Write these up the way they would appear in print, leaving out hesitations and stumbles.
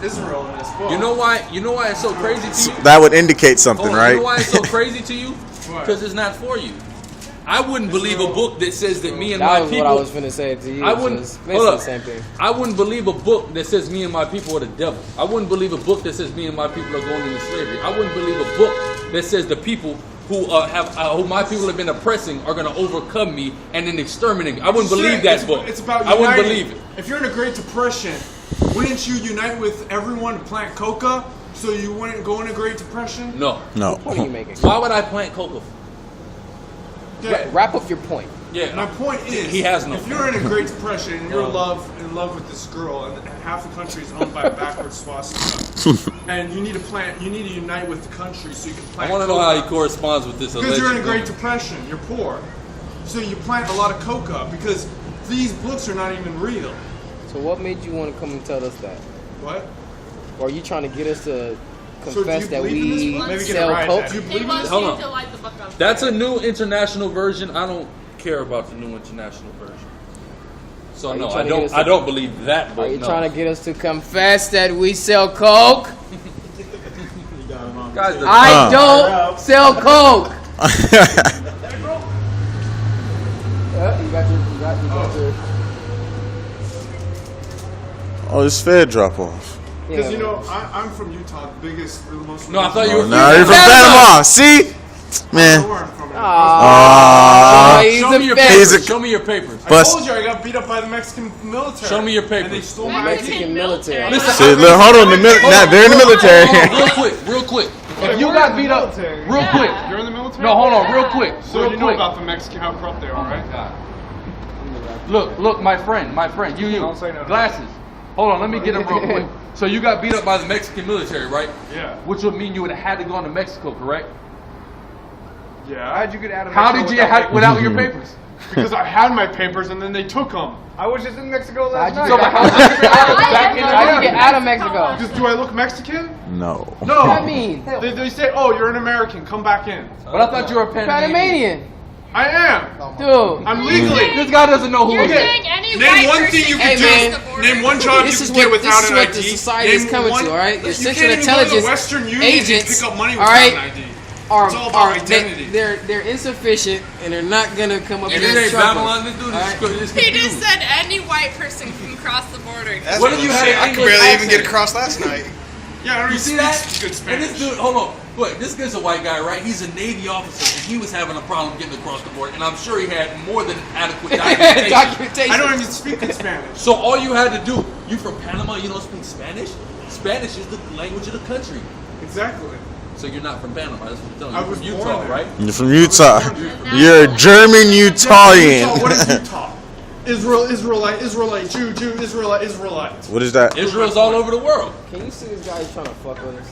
Israel in this book. You know why it's so crazy to you? That would indicate something, right? You know why it's so crazy to you? Because it's not for you. I wouldn't believe a book that says that me and my people. That was what I was finna say to you. I wouldn't. Hold up. Same thing. I wouldn't believe a book that says me and my people are the devil. I wouldn't believe a book that says me and my people are going into slavery. I wouldn't believe a book that says the people who who my people have been oppressing are going to overcome me and then exterminate me. I wouldn't believe that book. It's about uniting. I wouldn't believe it. If you're in a Great Depression, wouldn't you unite with everyone to plant coca so you wouldn't go into Great Depression? No. What are you making? Why would I plant coca? Yeah. Wrap up your point. Yeah. My point is, he has no. If you're in a Great Depression and you're in love with this girl, and half the country is owned by a backwards swastika, and you need to unite with the country so you can plant. I want to know how he corresponds with this. Because you're in a Great Depression, you're poor, so you plant a lot of coca because these books are not even real. So what made you want to come and tell us that? What? Or are you trying to get us to confess that we sell coke? Do you believe in this? Hold on. That's a new international version. I don't care about the new international version. So no, I don't believe that book. Are you trying to get us to confess that we sell coke? I don't sell coke. You got your. Oh, this Fed drop off. Because I'm from Utah, the biggest, the most. No, I thought you were. No, you're from Panama. See, man. Show me your papers. Show me your papers. I told you I got beat up by the Mexican military. Show me your papers. And they stole my Mexican military. Listen, see, look, hold on. They're in the military. Real quick. If you got beat up, real quick. You're in the military? No, hold on, real quick. So you know about the Mexican, how corrupt they are, right? Look, my friend, you, glasses. Hold on, let me get him real quick. So you got beat up by the Mexican military, right? Yeah. Which would mean you would have had to go to Mexico, correct? Yeah. How'd you get out of Mexico? How did you get without your papers? Because I had my papers and then they took them. I was just in Mexico last night. How'd you get out of Mexico? Because do I look Mexican? No. What does that mean? They say, oh, you're an American, come back in. But I thought you were a Panamanian. I am. Dude. I'm legally. This guy doesn't know who he is. Name one thing you can do. Name one job you can get without an ID. This is what the society is coming to, all right? Your Central Intelligence agents, pick up money all right, ID. they're insufficient and they're not gonna come up with this trouble. He just said any white person can cross the border. What did you have? I could barely even get across last night. Yeah, I don't you see that? Good Spanish. And this dude, hold on. Look, this guy's a white guy, right? He's a Navy officer, and he was having a problem getting across the border, and I'm sure he had more than adequate documentation. I don't even speak in Spanish. So all you had to do, you from Panama, you don't speak Spanish? Spanish is the language of the country. Exactly. So you're not from Panama, that's what you're telling me. I was You're from Utah, born there. right? You're from Utah. You're a German Utahian. What is Utah? Israelite, Jew, Israelite. What is that? Israel's all over the world. Can you see this guy trying to fuck with us?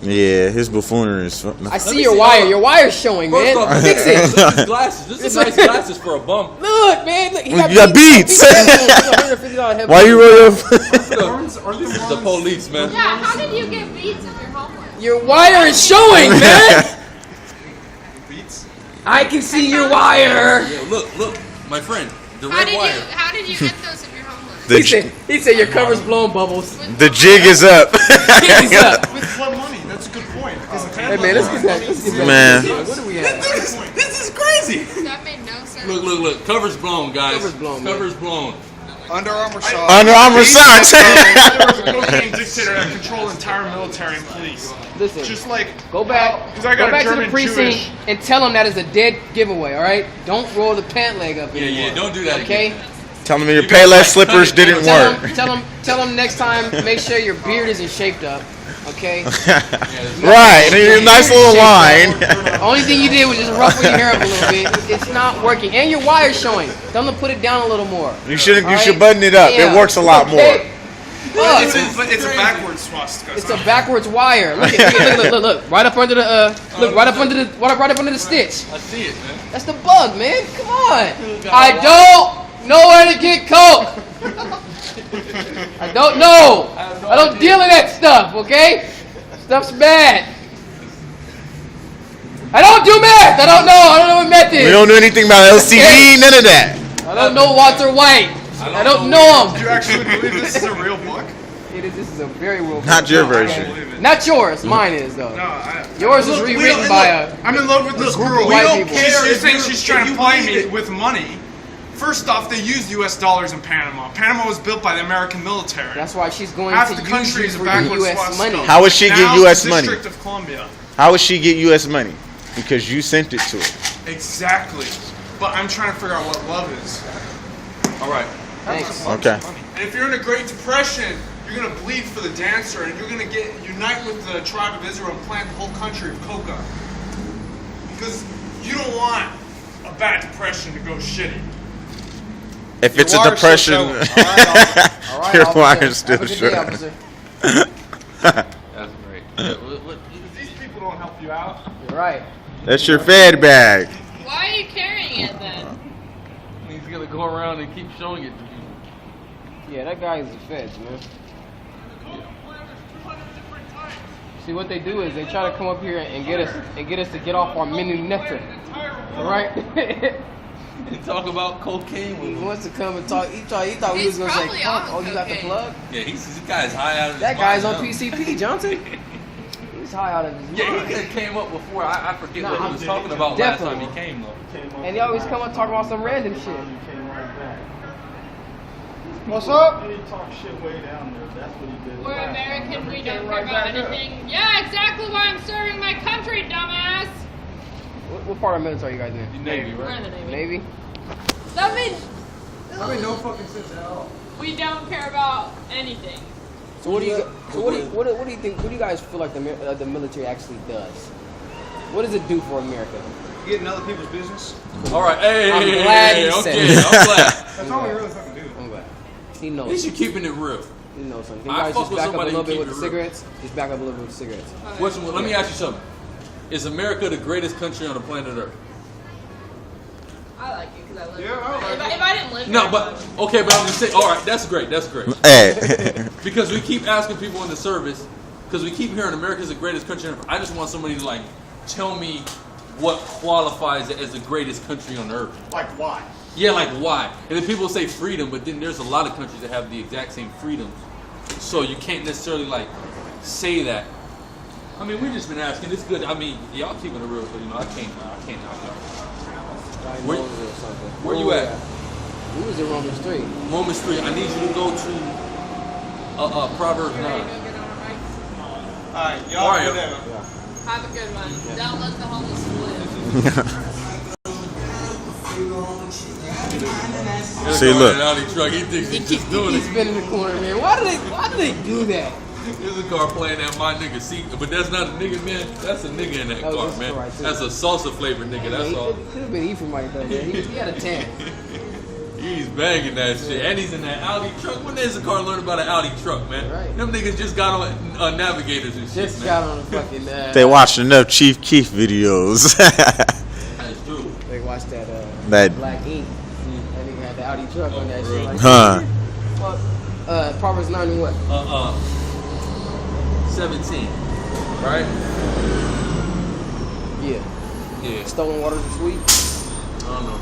Yeah, his buffoonery is. I see your wire. Your wire's showing, man. Fix it. Look at these glasses. This is nice glasses for a bum. Look, man. Look, You got beats. Why you roll your? The police, man. Yeah, how did you get beats if you're homeless? Your wire is showing, man. I can see your wire. Yeah, look, my friend. The red wire. How did you get those if you're homeless? He said your cover's blowing bubbles. The jig is up. Jig is up. With what money? That's a good point. Hey man, let's get that. Man. What do we have? This is crazy. That made no sense. Look. Cover's blown, guys. Cover's blown. Under Armour socks. Under Armour socks. There was a cocaine dictator that controlled entire military and police. Listen, just like go back to the precinct and tell them that is a dead giveaway. All right, don't roll the pant leg up anymore. Yeah, don't do that. Okay. Again. Tell them your Payless slippers didn't work. Tell them next time. Make sure your beard isn't shaped up. Okay. Right, nice little line. Only thing you did was just ruffle your hair up a little bit. It's not working, and your wire's showing. Tell them to put it down a little more. You should button it up. It works a lot more. It's a backwards swastika. It's a backwards wire. Look. Right up under the under the stitch. I see it, man. That's the bug, man. Come on. I don't know where to get coke. I don't know. I don't deal in that stuff, okay? Stuff's bad. I don't do math. I don't know what math is. We don't know anything about LCD, none of that. I don't know Walter White. I don't know him. Do you actually believe this is a real book? It is. This is a very well. Not your I version. don't believe it. Not yours. Mine is though. No, Yours is Look, we rewritten don't- by look, I'm in love with this girl. white people. She's saying she's trying to play me with money. First off, they use U.S. dollars in Panama. Panama was built by the American military. That's why she's going Half to the use country you is a for your backward U.S. swastika. money. How would she get Now U.S. the money? District of Columbia. How would she get U.S. money? Because you sent it to her. Exactly. But I'm trying to figure out what love is. All right. Thanks. Okay. And if you're in a Great Depression, you're gonna bleed for the dancer, and you're gonna unite with the tribe of Israel and plant the whole country of coca. Because you don't want a bad depression to go shitty. If it's a wire's still depression, showing. All right, your officer. wire's still Have a good day, showing. officer. That's great. These people don't help you out. You're right. That's your Fed bag. Why are you carrying it then? He's gonna go around and keep showing it to people. Yeah, that guy is the feds, man. See what they do is they try to come up here and get us to get off our mini netter. All right. And talk about cocaine He with him. wants to come and talk. He thought we was He's gonna say, probably "Pump." on "Oh, you got the cocaine. plug?" Yeah, this guy's high out of his That guy's on mind now. PCP, Johnson. He's high out of his Yeah, he mind. could have came up before. I forget Nah, what he was talking about definitely. last time he came though. And he always come and talk about some random shit. What's up? He talk shit way down there. That's what he did. We're American, we don't right care about back up. anything. Yeah, exactly why I'm serving my country, dumbass! What part of military you guys in? Navy, We're in right? the Navy. Navy. That means I mean, no fucking sense at all. we don't care about anything. So what do you think? What do you guys feel like the military actually does? What does it do for America? Getting other people's business. All right. Hey, I'm hey, glad hey, he okay. said I'm it. glad. That's all we really fucking do. I'm glad. He At knows. least you keeping it real. He knows something. Can I you guys fuck just with back up a somebody little who bit keep with the it real. cigarettes? Just back up a little bit with the cigarettes. Let me ask you something. Is America the greatest country on the planet Earth? I like you because I live Yeah, I like if I didn't live No, here, but okay, but I'm just saying. All right, that's great. That's great. Hey. Because we keep asking people in the service, because we keep hearing America's the greatest country on earth. I just want somebody to like tell me what qualifies it as the greatest country on earth. Like why? Yeah, like why? And then people say freedom, but then there's a lot of countries that have the exact same freedoms. So you can't necessarily like say that. I mean, we've just been asking. It's good. I mean, y'all keeping it real, but you know, I can't knock y'all. Where- where you at? We was in Roman Street. Romans 3. I need you to go to Proverbs 9. Alright, y'all All right. go there. have a good one. Don't let the homeless live. See, look. Truck. He thinks he's just doing He's it. spinning the corner, man. Why do they do that? There's a car playing at my nigga seat, but that's not a nigga, man. That's a nigga in that Oh, car, this is man. right, too. That's a salsa flavored nigga. That's all. Could have been Ephraim right there, man. He had a tan. He's banging that shit, and he's in that Audi truck. When does a car learn about an Audi truck, man? Right. Them niggas just got on navigators and shit, Just man. got on the fucking. They watched enough Chief Keef videos. That's true. They watched that. That- Black Ink. That nigga had the Audi truck on that for shit. real? Like, Huh. Fuck. Proverbs 9 and what? 17, right? Yeah. Yeah. Stolen waters are sweet. I don't know.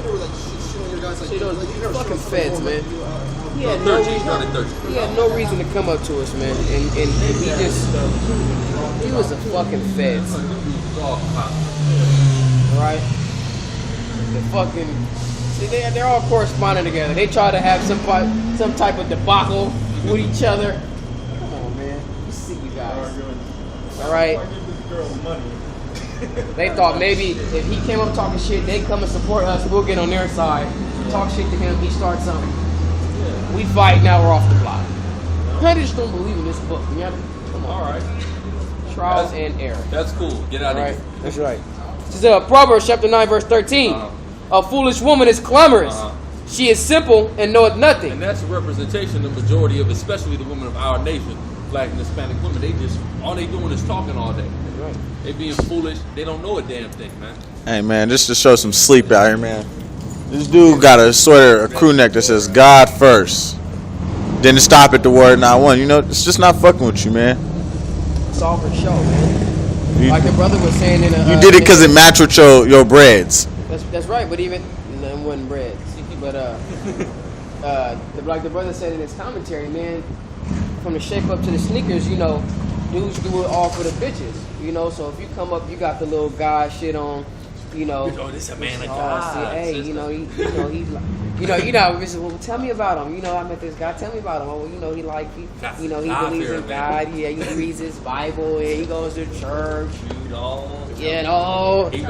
See those fucking feds, man. He had, no 13, reason, started 13. he had no reason to come up to us, man. And he just. He was a fucking feds. Alright? The fucking. See, they're all corresponding together. They try to have some type of debacle with each other. Come on, man. You see you guys. Alright? They thought maybe if he came up talking shit, they'd come and support us. We'll get on their side. Talk shit to him. He starts something. We fight. Now we're off the block. I just don't believe in this book. You know? Come on. All right. Trials and error. That's cool. Get out All of right. here. That's right. This is Proverbs chapter 9, verse 13. A foolish woman is clamorous. She is simple and knoweth And nothing. that's a representation of the majority of, especially the women of our nation, Black and Hispanic women. They just, all they doing is talking all day. Right. They being foolish. They don't know a damn thing, man. Hey man, just to show some sleep out here, man. This dude got a sweater, a crew neck that says God first. Didn't stop at the word not one. You know, it's just not fucking with you, man. It's all for show, man. Like the brother was saying in a. You did it because it matched with your breads. That's right, but even it wasn't breads. But like the brother said in his commentary, man, from the shape up to the sneakers, you know, dudes do it all for the bitches, you know. So if you come up, you got the little guy shit on, you know. Oh, this a man of God. See, hey, sister. you know, well, tell me about him. You know, I met this guy. Tell me about him. Oh, you know, he believes in God. Yeah, he reads his Bible and he goes to church. You know, He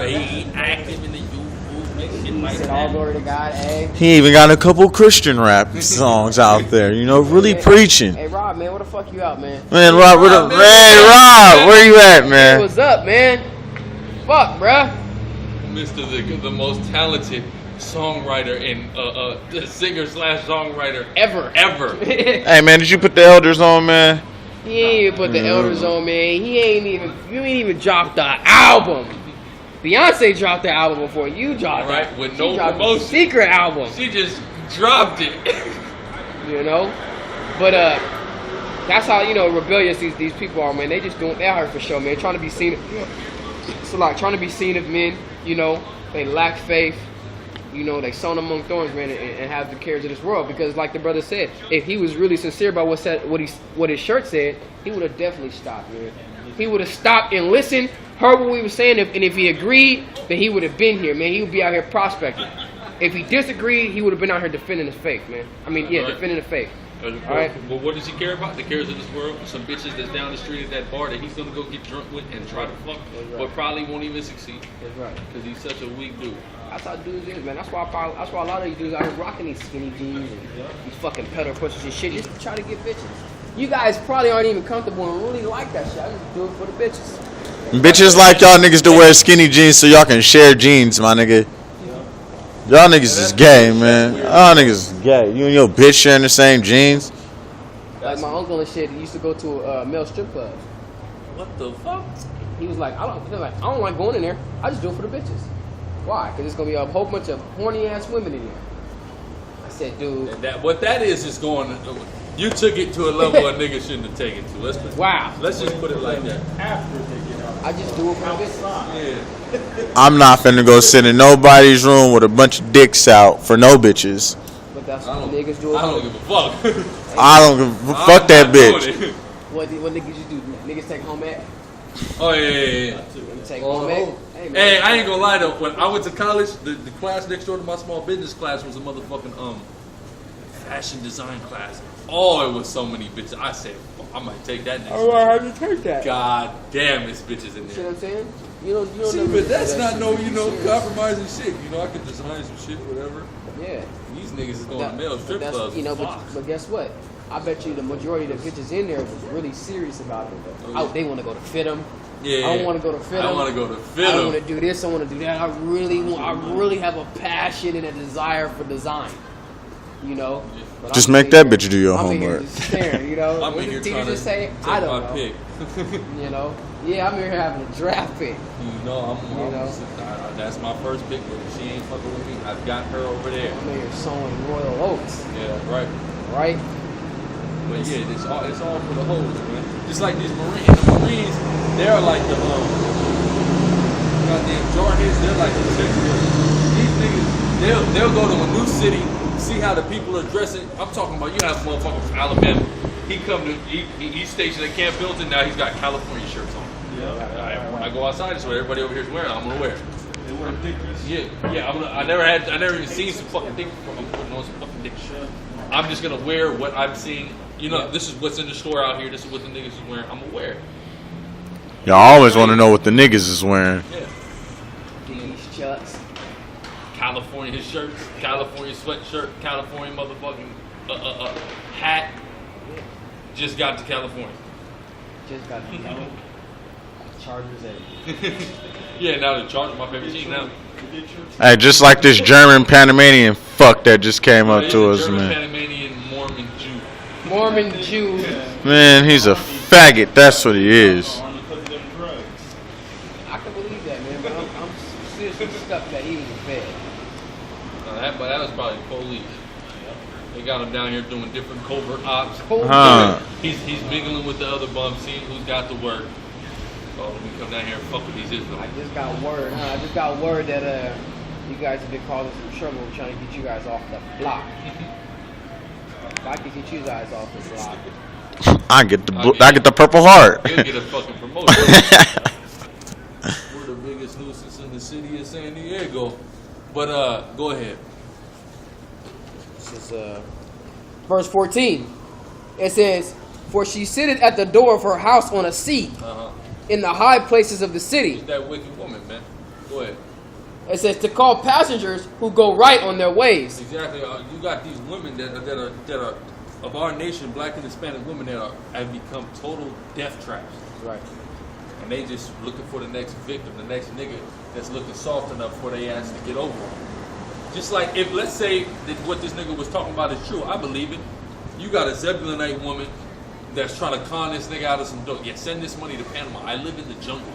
active in the youth movement. Shit he like said, "All that. glory to God." Hey. He even got a couple Christian rap songs out there. You know, really preaching. Hey, Rob, man, where the fuck you out, man? Man, Rob, Rob, where you at, Hey, man? what's up, man? Fuck, bruh. Mr. The most talented songwriter and singer/songwriter Ever. Hey, man, did you put the elders on, man? He ain't even put the elders on, man. You ain't even dropped the album. Beyonce dropped the album before you dropped All right, it. with She no dropped the promotion. secret album, She just dropped it. you know. But that's how, you know, rebellious these people are, man. They just doing their heart for show, man. Trying to be seen. So like trying to be seen of men, you know. They lack faith. You know, they sown among thorns, man, and have the cares of this world. Because, like the brother said, if he was really sincere about what his shirt said, he would have definitely stopped, man. He would have stopped and listened, heard what we were saying, and if he agreed, then he would have been here, man. He would be out here prospecting. If he disagreed, he would have been out here defending his faith, man. I mean, yeah, Right. defending the faith. All right. Well, what does he care about? The cares of this world? Some bitches that's down the street at that bar that he's gonna go get drunk with and try to fuck, but probably won't even succeed That's right. because he's such a weak dude. That's how dudes is, man. That's why a lot of these dudes out here rocking these skinny jeans and these fucking pedal pushers and shit just to try to get bitches. You guys probably aren't even comfortable and really like that shit. I just do it for the bitches. Bitches like y'all niggas to wear skinny jeans so y'all can share jeans, my nigga. Y'all niggas is gay, man. Y'all niggas is gay. You and your bitch sharing the same jeans. Like my uncle and shit, he used to go to male strip clubs. What the fuck? He was like, I don't like going in there. I just do it for the bitches. Why? Because it's gonna be a whole bunch of horny ass women in there. I said, dude. And what that is going. You took it to a level a nigga shouldn't have taken to. Let's just put it like that. After they get out. I just do it for the bitches. Yeah. I'm not finna go sit in nobody's room with a bunch of dicks out for no bitches. But that's what niggas do. I don't give a fuck. I don't give a fuck that bitch. What niggas you do? Niggas take home ec? Oh yeah. Niggas take home ec? Hey, man. Hey, I ain't gonna lie though. When I went to college, the class next door to my small business class was a motherfucking fashion design class. Oh, it was so many bitches. I said, I might take that next. Oh, how'd you take that? God damn, it's bitches in You see there. what I'm saying? You don't See, never but do that's that not shit. no, compromising shit. You know, I could design some shit, whatever. Yeah. These niggas is going That- to male but strip that's- clubs. You know, Fuck. but guess what? I bet you the majority of the bitches in there was really serious about it. Oh, yeah. They want to go to fit them. Yeah, I don't want to go to fit I them. want to go to fit I 'em. want to do this. I want to do that. I really have a passion and a desire for design. You know. But Just I'm make in that here- bitch do your I'm in here homework. just staring, you know. I'm What in the here teacher trying to just say? take I don't my know. pick. You know. Yeah, I'm in here having a draft pick. You know, You know. that's my first pick, but if she ain't fucking with me, I've got her over there. I'm in here sowing royal oats, Yeah, right. right? But yeah, it's all for the hoes, man. Just like these Marines, they're like the goddamn jarheads. They're like the sex workers. These niggas, they'll go to a new city, see how the people are dressing. I'm talking about you have motherfuckers from Alabama. He's stationed at Camp Hilton. Now he's got California shirts on. Yeah. When I go outside, it's what everybody over here is wearing. I'm gonna wear it. They wear dickies. Yeah. I never even seen some fucking dick before. I'm putting on some fucking dick shit. I'm just gonna wear what I'm seeing. You know, this is what's in the store out here. This is what the niggas is wearing. I'm gonna wear it. Y'all always want to know what the niggas is wearing. Yeah. These chucks. California his shirts, California sweatshirt, California motherfucking hat. Just got to California. Just got to know. Chargers at Yeah, now the Chargers my favorite team now. Hey, just like this German Panamanian fuck that just came up He's to a us, German, man. Panamanian, Mormon Jew. Mormon Jew. Man, he's a faggot. That's what he is. On because of them drugs. I can believe that, man, but I'm seriously stuck that he was bad. That was probably police. They got him down here doing different covert ops. Huh. He's mingling with the other bums, seeing who's got the work. So let me come down here and fuck with these I Israelites. just got word. I just got word that you guys have been causing some trouble trying to get you guys off the block. If I could get you guys off the block. I get the Purple Heart. He'll get a fucking promotion. We're the biggest nuisance in the city of San Diego. But go ahead. This is verse 14. It says, "For she sitteth at the door of her house on a seat in the high places of the city." It's that wicked woman, man. Go ahead. It says to call passengers who go right on their ways. Exactly. You got these women that are of our nation, black and Hispanic women that have become total death traps. Right. And they just looking for the next victim, the next nigga that's looking soft enough for they ass to get over them. Just like if, let's say that what this nigga was talking about is true, I believe it. You got a Zebulonite woman that's trying to con this nigga out of some dope. Yeah, send this money to Panama. I live in the jungle.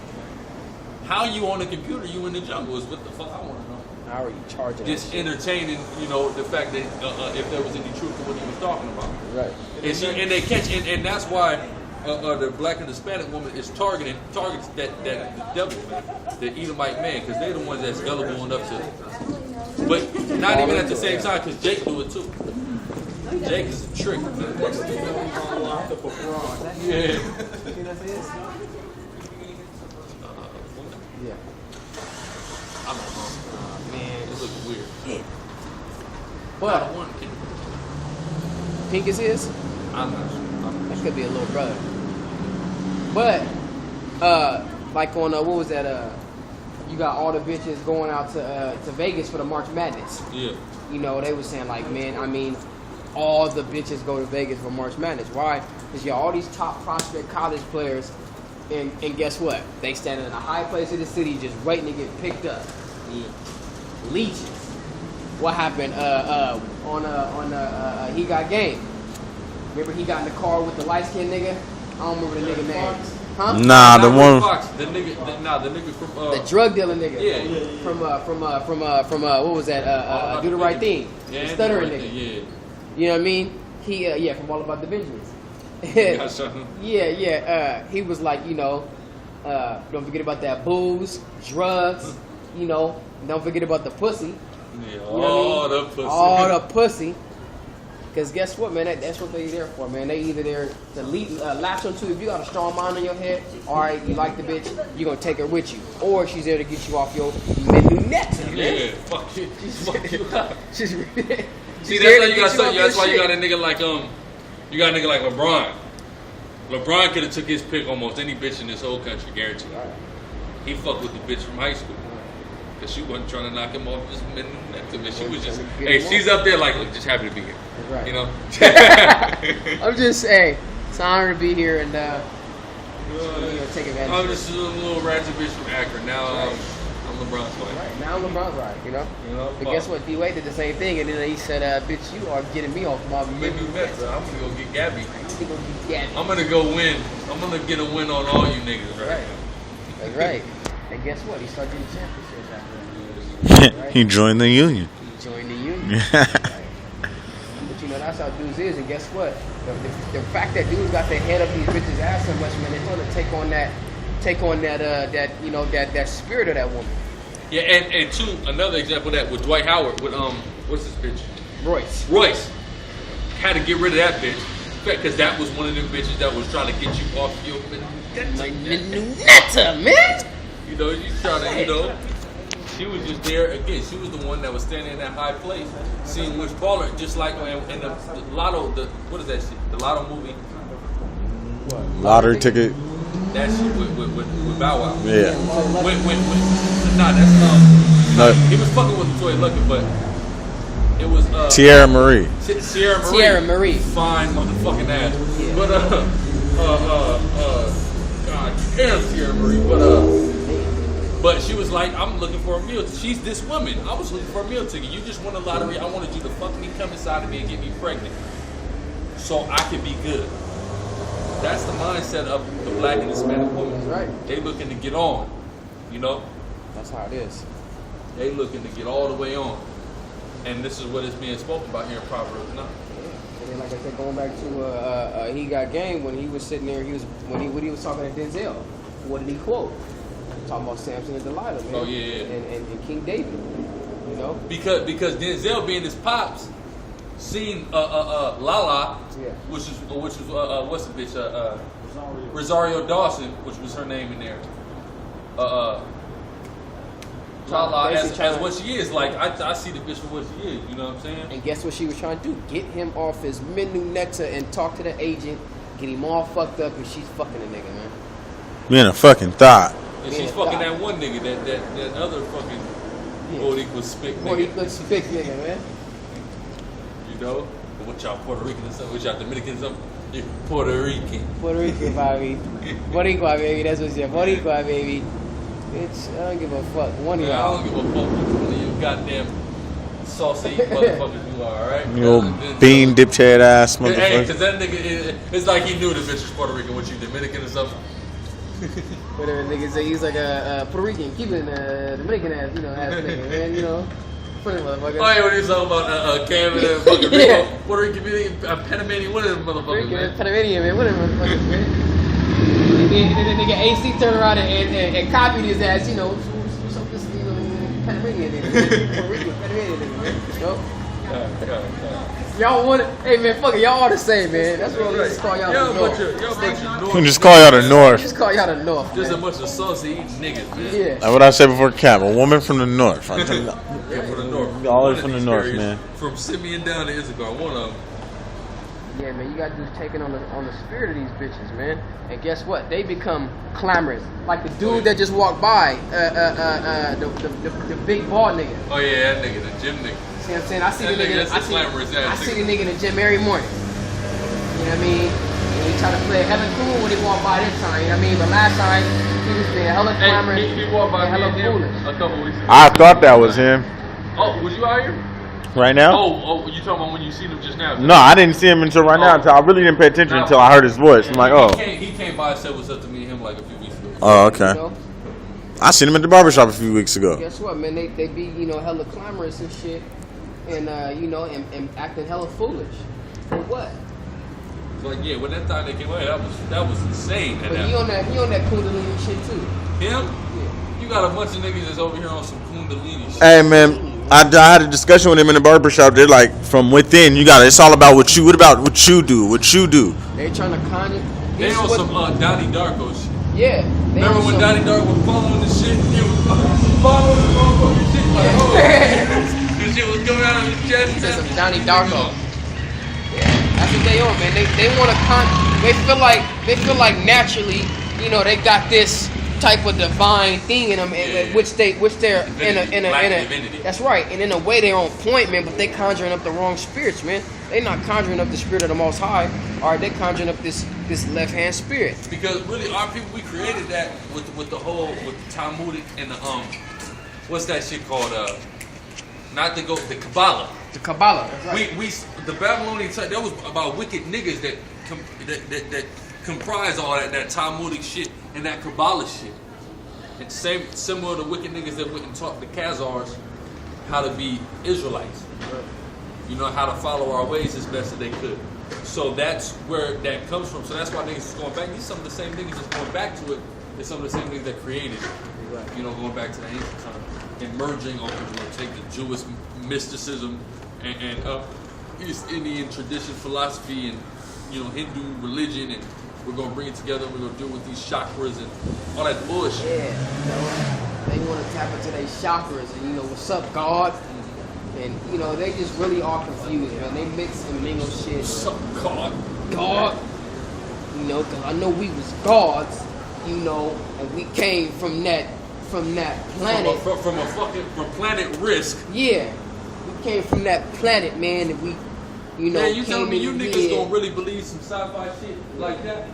How you on the computer? You in the jungle is what the fuck I want to know. How are you charging? Just entertaining, the fact that if there was any truth to what he was talking about. Right. And they catch, and that's why the black and Hispanic woman is targets that devil man, the Edomite man, because they're the ones that's gullible enough to. But not even at the same time, because Jake do it too. Jake is a trick, man. Yeah. Yeah. I don't know. Man. It looks weird. But One kid. pink is his. I'm not sure. That could be a little brother. But like on what was that? You got all the bitches going out to Vegas for the March Madness. Yeah. They were saying like, man, I mean, all the bitches go to Vegas for March Madness. Why? Because all these top prospect college players, and guess what? They standing in a high place of the city just waiting to get picked up. Yeah. Leeches. What happened on He Got Game? Remember he got in the car with the light skinned nigga? I don't remember the nigga name. Huh? Nah, the one. Fox, the nigga from The drug dealer nigga. Yeah. From what was that? Do the Right Thing. Yeah, The stuttering right nigga. there, You know what I mean? He from All About the Benjamins. yeah. Something. He was like, don't forget about that booze, drugs, don't forget about the pussy. Yeah, You know what I mean? the pussy. All the pussy. Because guess what, man? That's what they're there for, man. They either there to latch onto. If you got a strong mind in your head, all right, you like the bitch, you're going to take her with you. Or she's there to get you off your menu net, man. Yeah, fuck you. Fuck you up. She's See, there to that's get why you that's off why your you got a shit. nigga like LeBron. LeBron could have took his pick almost any bitch in this whole country, guaranteed. Right. He fucked with the bitch from high school. Cause she wasn't trying to knock him off his menu net. She was just, hey, she's up there like, look, just happy to be here. Right. You know? I'm just saying, it's an honor to be here and take advantage I'm of it. just a little ratchet bitch from Akron. Now I'm LeBron's wife. Right, now LeBron's right, You know? But guess what? D-Wade did the same thing, and then he said, bitch, you are getting me off my Menu net, bro. I'm gonna go get Gabby. You gonna be gabbing. I'm gonna go win. I'm gonna get a win on all you niggas right Right. now. That's right. And guess what? He started getting championships after that. He joined the union. He joined the union. Right. But that's how dudes is. And guess what? The fact that dudes got their head up these bitches' ass so much, man, they're gonna take on that spirit of that woman. Yeah, and two, another example of that with Dwight Howard with what's this bitch? Royce. Had to get rid of that bitch because that was one of them bitches that was trying to get you off your Netta, man. you trying to she was just there again. She was the one that was standing in that high place, seeing which baller, just like in the Lotto. What is that shit? The Lotto movie. Lottery ticket. That shit with Bow Wow. Yeah. That's No. he was fucking with Toy Lucky, but it was Tierra Marie. Sierra Marie. Fine motherfucking ass. Yeah. But God damn Sierra Marie. But she was like, I'm looking for a meal. She's this woman. I was looking for a meal ticket. You just won a lottery. I wanted you to fuck me, come inside of me, and get me pregnant, so I could be good. That's the mindset of the black and Hispanic woman. That's right. They looking to get on. That's how it is. They looking to get all the way on. And this is what is being spoken about here in Proverbs 9. And then, like I said, going back to He Got Game, when he was sitting there, when he was talking to Denzel. what did he quote? Talking about Samson and Delilah, man. Oh, yeah. And King David. You know? Because Denzel being his pops, seen Lala, Yeah. which is what's the bitch? Rosario Dawson, which was her name in there. Lala as what she is. Like I see the bitch for what she is. You know what I'm saying? And guess what she was trying to do? Get him off his menu nectar and talk to the agent, get him all fucked up, and she's fucking the nigga, man. Being a fucking thought. And she's fucking that one nigga, that other fucking Boricua spick nigga. Boricua spick nigga, man. You know? What y'all Puerto Rican or something? What y'all Dominican or something? You're Puerto Rican. Puerto Rican, baby. Boricua, baby. That's what she said. Boricua, baby. Bitch, I don't give a fuck. One of I y'all. don't give a fuck which one of you goddamn saucy motherfuckers you are, alright? You old bean dipped head ass Hey, motherfucker. cause that nigga, it's like he knew the bitch was Puerto Rican. What you Dominican or something? Whatever nigga say, he's like a Puerto Rican, Cuban, Dominican ass, ass nigga, man, you know. Funny motherfucker. Oh, yeah, when he's talking about Canada and fucking Rico, Puerto Rican, Panamanian, what are them motherfuckers, man? Panamanian, man, whatever motherfuckers, man. And then the nigga AC turned around and copied his ass, you know, so this, Panamanian nigga, Puerto Rican, Panamanian nigga, man, you know. Y'all want it? Hey man, fuck it, y'all all the same, man. That's what I'm just call y'all the North. We can just call y'all the North. Just call y'all the North. Just a Man. bunch of saucy eating niggas, man. Yeah. Like what I said before, Cap, a woman from the North. Yeah, from the north. All One from of the these north, areas, man. From Simeon down to Issachar, one of them. Yeah, man, you gotta just take it on the spirit of these bitches, man. And guess what? They become clamorous. Like the dude that just walked by, the big bald nigga. Oh yeah, that nigga, the gym nigga. See what I'm saying? I see That the nigga, nigga. that's a glamorous I ass see nigga. the nigga in the gym every morning. You know what I mean? And he trying to play hella cool when he walked by this time. You know what I mean? But last time he was being hella clamorous. Hey, he walked by and me hella and him foolish. a couple weeks ago. I thought that was him. Oh, was you out here? Right now? Oh, you talking about when you seen him just now? No, I didn't see him until right now. Until I really didn't pay attention until I heard his voice. I'm like, oh. He came by and said what's up to me and him like a few weeks ago. Oh, You okay. know? I seen him at the barbershop a few weeks ago. Guess what, man? They be, hella clamorous and shit. And, and acting hella foolish. For what? Like, yeah, when that time they came out, that was insane. But he on that Kundalini shit too. Him? Yeah. You got a bunch of niggas that's over here on some Kundalini shit. Hey, man, I had a discussion with him in the barbershop. They're like, from within, it's all about what you do. They trying to conjure. They This on is what- some Donnie Darko shit. Yeah. They Remember on when some- Donnie Darko was following the shit? He was following the motherfucking shit like, oh. This shit was coming out of his chest. He said some Donnie Darko. Yeah, that's what they on, man. They want to they feel like naturally, they got this type of divine thing in them, which they're in a divinity. that's right, and in a way they're on point, man. But they conjuring up the wrong spirits, man. They not conjuring up the spirit of the Most High, or they conjuring up this left hand spirit. Because really, our people, we created that with the Talmudic and the what's that shit called? The Kabbalah. The Kabbalah. That's right. We the Babylonian time, that was about wicked niggas that comprise all that Talmudic shit and that Kabbalah shit. And similar to wicked niggas that went and taught the Khazars how to be Israelites. How to follow our ways as best as they could. So that's where that comes from. So that's why niggas is going back. These some of the same niggas that's going back to it as some of the same niggas that created it. Right. Going back to the ancient time and merging on take the Jewish mysticism and East Indian tradition, philosophy, and Hindu religion, and we're gonna bring it together. We're gonna deal with these chakras and all that bullshit. Yeah, they want to tap into their chakras and what's up, God? And they just really are confused, man. They mix and mingle shit. What's up, God? God, because I know we was gods, and we came from that planet. From planet Risk. Yeah, we came from that planet, man, and we, Man, you telling me you came in niggas here. don't really believe some sci-fi shit like that?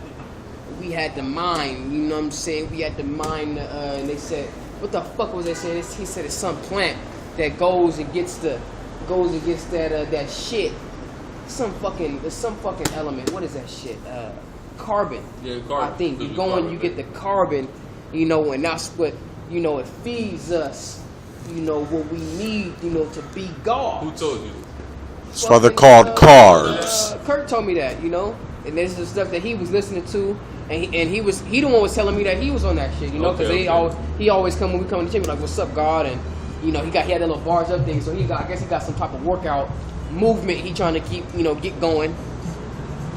We had the mind, you know what I'm saying? We had the mind, and they said, what the fuck was they saying? He said it's some plant that goes and gets that shit. It's some fucking element. What is that shit? Carbon. Yeah, carbon. I think you It's go carbon, and you get the carbon, and that's what it feeds us. What we need, to be God. Who told you? It's why they're called carbs. Kurt told me that, and this is the stuff that he was listening to, And he the one was telling me that he was on that shit, you know, because he always come when we come to the gym, like, what's up, God? And you know, he had that little bars up thing, so I guess he got some type of workout movement he trying to keep, you know, get going,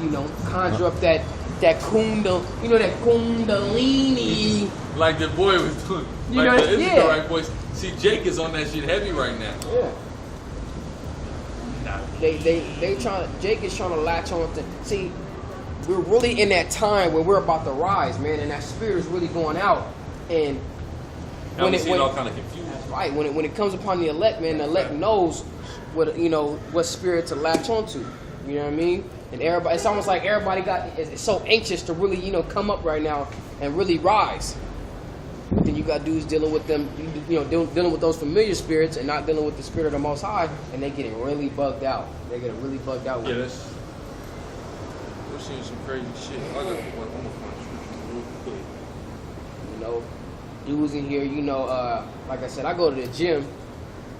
you know, conjure up that kundalini. Like the boy was doing, You like know, the yeah. Israelite boys. See, Jake is on that shit heavy right now. Yeah. Jake is trying to latch on to. See, we're really in that time where we're about to rise, man, and that spirit is really going out. And Now we see it all kind of confused. that's right. When it comes upon the elect, man, the elect knows what spirit to latch onto. You know what I mean? And everybody, it's almost like everybody is so anxious to really, you know, come up right now and really rise. But then you got dudes dealing with them, you know, dealing with those familiar spirits and not dealing with the spirit of the Most High, and they getting really bugged out. They're getting really bugged out. Yeah, we're seeing some crazy shit. I got one more real quick. You know, dudes in here, you know, like I said, I go to the gym,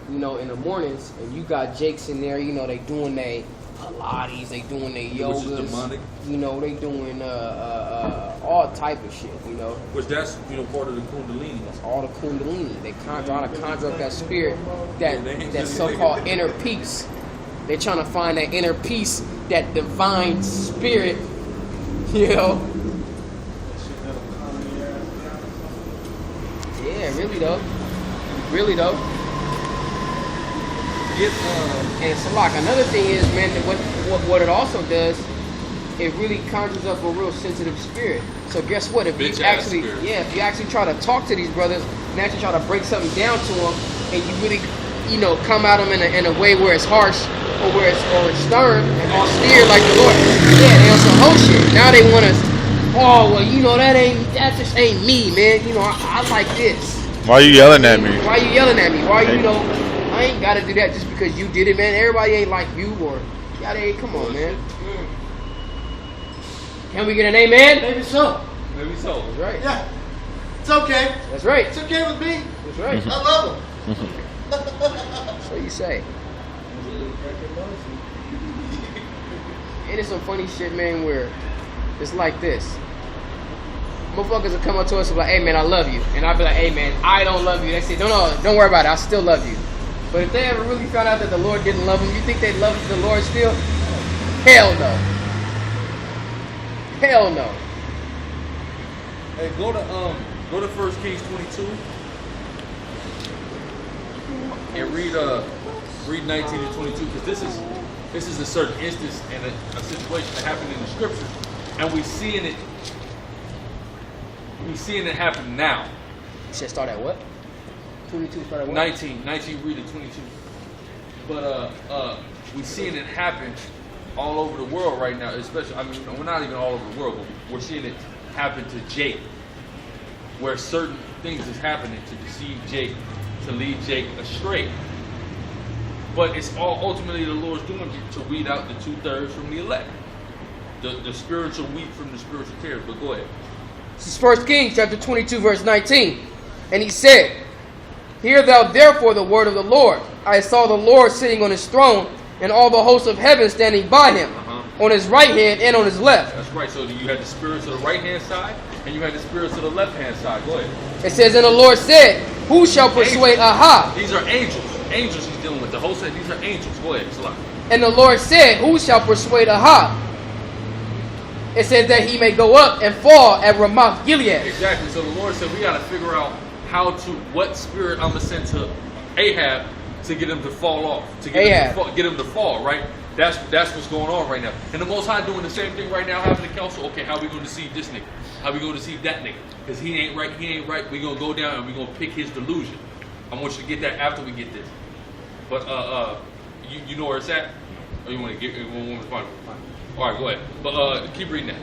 you know, in the mornings, and you got Jakes in there, you know, they doing their Pilates, they doing their yogas, Which is demonic. you know, they doing all type of shit, you know. Which that's, you know, part of the Kundalini. That's all the Kundalini. They trying to conjure up that spirit, that so-called inner peace. They're trying to find that inner peace, that divine spirit, you know. Yeah, really though. Really though. And Salak, another thing is, man, that what it also does, it really conjures up a real sensitive spirit. So guess what? If you actually try to talk to these brothers and actually try to break something down to them, and you really, you know, come at them in a way where it's harsh or where it's stern and austere like the Lord. Yeah, they on some whole shit. Now they want us. Oh well, you know that just ain't me, man. You know I like this. Why you yelling at me? Why you yelling at me? Why you know? I ain't gotta do that just because you did it, man. Everybody ain't like you, or come on, man. Can we get an amen? Maybe so. Maybe so. That's right. Yeah. It's okay. That's right. It's okay with me. That's right. I love him. So you say. It is some funny shit, man, where it's like this. Motherfuckers will come up to us and be like, hey, man, I love you. And I'll be like, hey, man, I don't love you. They say, don't worry about it. I still love you. But if they ever really found out that the Lord didn't love them, you think they'd love the Lord still? Hell no. Hell no. Hey, go to 1 Kings 22 and read 19 and 22, because this is a certain instance and a situation that happened in the scriptures, and we're seeing it happen now. You said start at what? 22 start at what? 19 read it 22. But we're seeing it happen all over the world right now, especially, I mean, we're not even all over the world, but we're seeing it happen to Jake, where certain things is happening to deceive Jake, to lead Jake astray. But it's all ultimately the Lord's doing to weed out the 2/3 from the elect, the spiritual wheat from the spiritual tares. But go ahead. This is 1 Kings chapter 22, verse 19. And he said, hear thou therefore the word of the Lord. I saw the Lord sitting on his throne, and all the hosts of heaven standing by him, on his right hand and on his left. That's right. So you had the spirits of the right hand side, and you had the spirits of the left hand side. Go ahead. It says, and the Lord said, who shall persuade Aha? These are angels. Angels he's dealing with. The host said these are angels. Go ahead. Salah. And the Lord said, who shall persuade Aha? It says that he may go up and fall at Ramoth Gilead. Exactly. So the Lord said we got to figure out what spirit I'm going to send to Ahab to get him to fall off. To get him to fall, right? That's what's going on right now. And the Most High doing the same thing right now, having the council. Okay, how we going to deceive this nigga? How we going to deceive that nigga? Because he ain't right. We going to go down and we going to pick his delusion. I want you to get that after we get this. But you know where it's at? Or you want to get one more final? All right, go ahead. But keep reading that.